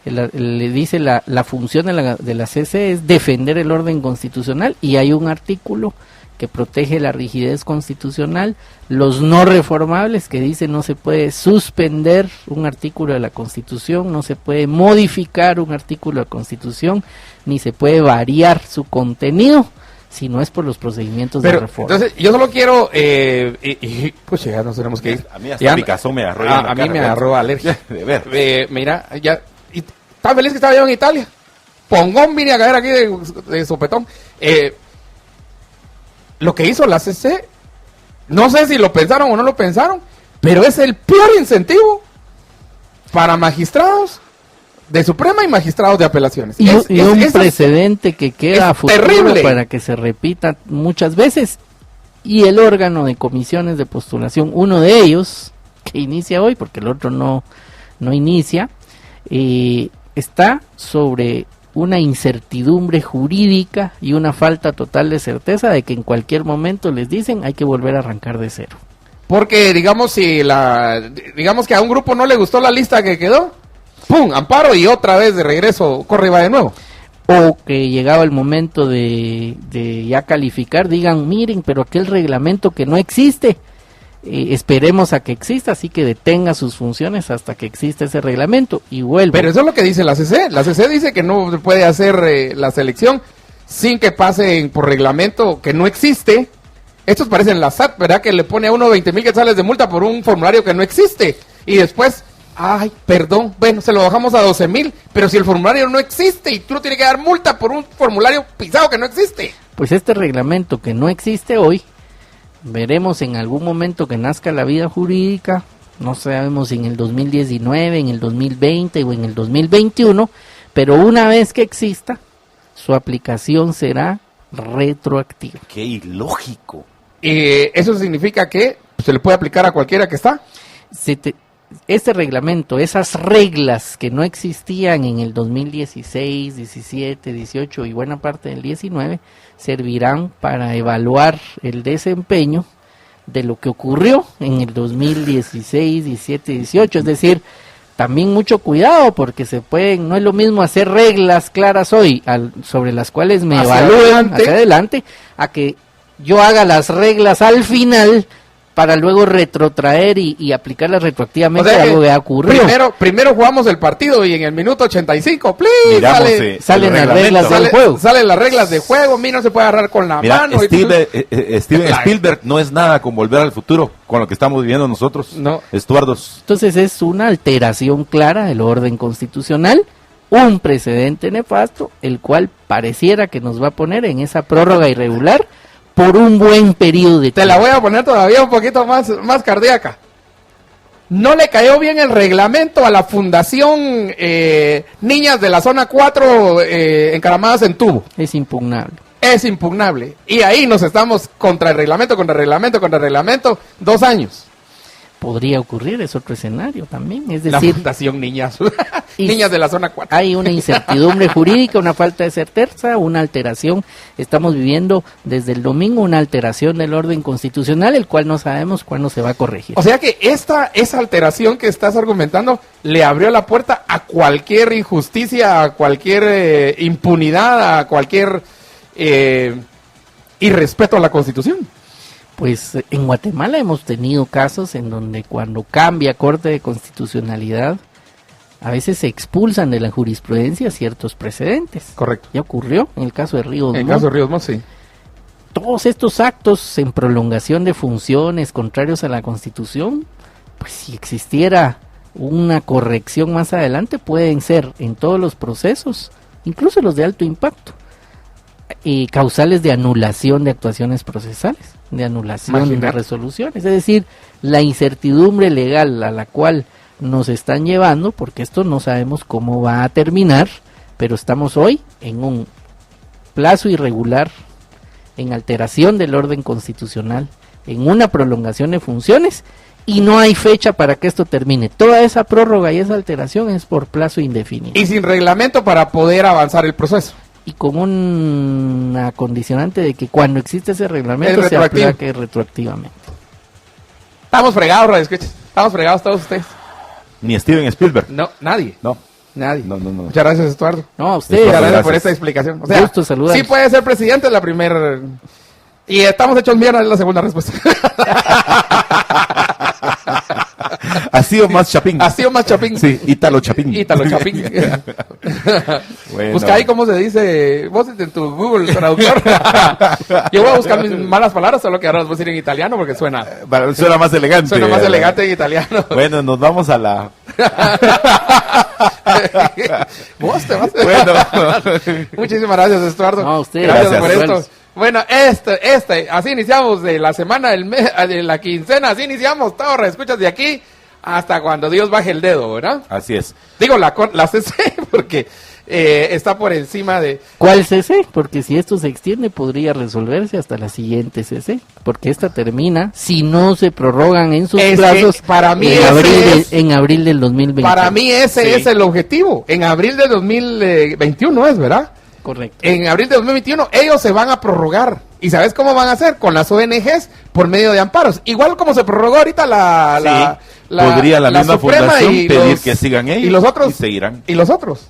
le dice la función de la CC es defender el orden constitucional y hay un artículo que protege la rigidez constitucional, los no reformables, que dice no se puede suspender un artículo de la Constitución, no se puede modificar un artículo de la Constitución, ni se puede variar su contenido si no es por los procedimientos de reforma. Entonces, yo solo quiero, pues ya nos tenemos que ir. A mí hasta picazón me agarró. A mí me agarró alergia. De ver. Mira, ya, y estaba feliz que estaba yo en Italia. Pongón vine a caer aquí de sopetón. Lo que hizo la CC, no sé si lo pensaron o no lo pensaron, pero es el peor incentivo para magistrados de Suprema y magistrados de apelaciones. Y un precedente que queda a futuro terrible para que se repita muchas veces. Y el órgano de comisiones de postulación, uno de ellos, que inicia hoy, porque el otro no inicia, está sobre una incertidumbre jurídica y una falta total de certeza de que en cualquier momento les dicen hay que volver a arrancar de cero. Porque digamos que a un grupo no le gustó la lista que quedó, ¡pum! Amparo y otra vez de regreso corre y va de nuevo. O que llegaba el momento de ya calificar, digan, miren, pero aquel reglamento que no existe, esperemos a que exista, así que detenga sus funciones hasta que exista ese reglamento y vuelva. Pero eso es lo que dice la CC. La CC dice que no se puede hacer la selección sin que pasen por reglamento que no existe. Estos parecen la SAT, ¿verdad? Que le pone a uno 20,000 quetzales de multa por un formulario que no existe. Y después, ay, perdón, bueno, se lo bajamos a 12,000, pero si el formulario no existe y tú no tienes que dar multa por un formulario pisado que no existe. Pues este reglamento que no existe hoy, veremos en algún momento que nazca la vida jurídica, no sabemos si en el 2019, en el 2020 o en el 2021, pero una vez que exista, su aplicación será retroactiva. ¡Qué ilógico! ¿Eso significa que se le puede aplicar a cualquiera que está? Este reglamento, esas reglas que no existían en el 2016, 17, 18 y buena parte del 19, servirán para evaluar el desempeño de lo que ocurrió en el 2016, 17, 18, es decir, también mucho cuidado porque no es lo mismo hacer reglas claras hoy sobre las cuales me evalúen hacia adelante, a que yo haga las reglas al final para luego retrotraer y aplicarla retroactivamente O sea, algo que ha ocurrido. Primero jugamos el partido y en el minuto 85, Miramos, salen las reglas del juego. Salen las reglas de juego, a mí no se puede agarrar con la Mira, mano. Steven Spielberg no es nada con Volver al Futuro, con lo que estamos viviendo nosotros, No. Estuardos. Entonces es una alteración clara del orden constitucional, un precedente nefasto, el cual pareciera que nos va a poner en esa prórroga irregular por un buen periodo de Te la voy a poner todavía un poquito más cardíaca. No le cayó bien el reglamento a la Fundación Niñas de la Zona 4 encaramadas en tubo. Es impugnable. Es impugnable. Y ahí nos estamos contra el reglamento, 2 años. Podría ocurrir, es otro escenario también. Es La decir, Fundación Niñas. Y Niñas de la Zona 4. hay una incertidumbre jurídica, una falta de certeza, una alteración. Estamos viviendo desde el domingo una alteración del orden constitucional, el cual no sabemos cuándo se va a corregir. O sea que esa alteración que estás argumentando le abrió la puerta a cualquier injusticia, a cualquier impunidad, a cualquier irrespeto a la Constitución. Pues en Guatemala hemos tenido casos en donde cuando cambia Corte de Constitucionalidad, a veces se expulsan de la jurisprudencia ciertos precedentes. Correcto. Ya ocurrió en el caso de Ríos En el Montt. caso de Ríos Montt, sí. Todos estos actos en prolongación de funciones contrarios a la Constitución, pues si existiera una corrección más adelante, pueden ser en todos los procesos, incluso los de alto impacto, causales de anulación de actuaciones procesales, de anulación de Imagínate. resoluciones. Es decir, la incertidumbre legal a la cual nos están llevando, porque esto no sabemos cómo va a terminar, pero estamos hoy en un plazo irregular, en alteración del orden constitucional, en una prolongación de funciones, y no hay fecha para que esto termine. Toda esa prórroga y esa alteración es por plazo indefinido. Y sin reglamento para poder avanzar el proceso. Y con una condicionante de que cuando existe ese reglamento Es se retroactivo. aplique retroactivamente. Estamos fregados, Radio Escuchas. Estamos fregados todos ustedes. Ni Steven Spielberg. No, nadie. No. Nadie. No. Muchas gracias, Estuardo. No, a Muchas ustedes. gracias gracias. por esta explicación. O sea, Gusto saludarlos. sí puede ser presidente, la primera. Y estamos hechos mierda, es la segunda respuesta. Ha sido más Chapín. Ha sido más Chapín. Sí, Ítalo Chapín. Ítalo Chapín. Bueno. Busca ahí cómo se dice vos en tu Google Traductor. Yo voy a buscar mis malas palabras, solo que ahora las voy a decir en italiano porque suena Suena más elegante. más elegante en italiano. Bueno, nos vamos a la... Vos te vas. Bueno. Muchísimas gracias, Estuardo. No, a ustedes. Gracias Gracias. por esto. Buenos. Bueno, así iniciamos de la semana, de la quincena, así iniciamos todo, escuchas de aquí hasta cuando Dios baje el dedo, ¿verdad? Así es. Digo la CC porque está por encima de... ¿Cuál CC? Porque si esto se extiende podría resolverse hasta la siguiente CC, porque esta termina si no se prorrogan en sus Es que plazos para mí en, ese abril es- en abril del 2020. Para mí ese Sí. es el objetivo. En abril de 2021 es, ¿verdad? Correcto. En abril de 2021 ellos se van a prorrogar. ¿Y sabes cómo van a hacer? Con las ONGs por medio de amparos. Igual como se prorrogó ahorita Podría la misma Suprema fundación y pedir que sigan ellos y los otros y seguirán. Y los otros.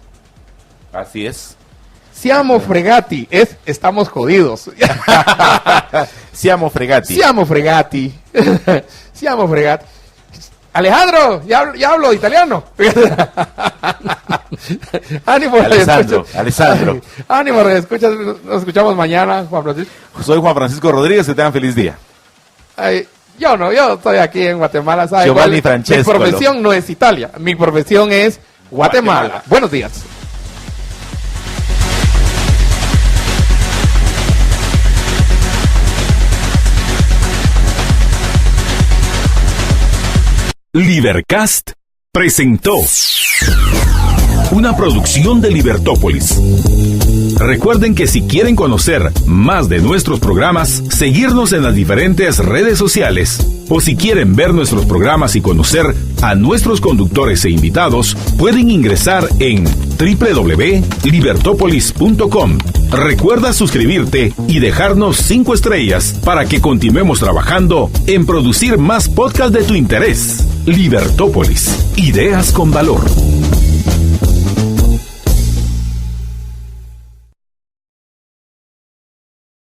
Así es. Siamo fregati, estamos jodidos. Siamo fregati. Siamo fregati. Siamo fregati. Alejandro, ya hablo italiano. Ánimo, Alessandro, escucha. Alessandro. Ánimo, escucha, nos escuchamos mañana, Juan Francisco. Soy Juan Francisco Rodríguez, que tengan feliz día. Ay, yo estoy aquí en Guatemala, ¿sabes? Giovanni Mi Francescolo. profesión no es Italia, mi profesión es Guatemala. Guatemala. Buenos días. Libercast presentó una producción de Libertópolis. Recuerden que si quieren conocer más de nuestros programas, seguirnos en las diferentes redes sociales, o si quieren ver nuestros programas y conocer a nuestros conductores e invitados, pueden ingresar en www.libertopolis.com. Recuerda suscribirte y dejarnos 5 estrellas para que continuemos trabajando en producir más podcasts de tu interés. Libertópolis, ideas con valor.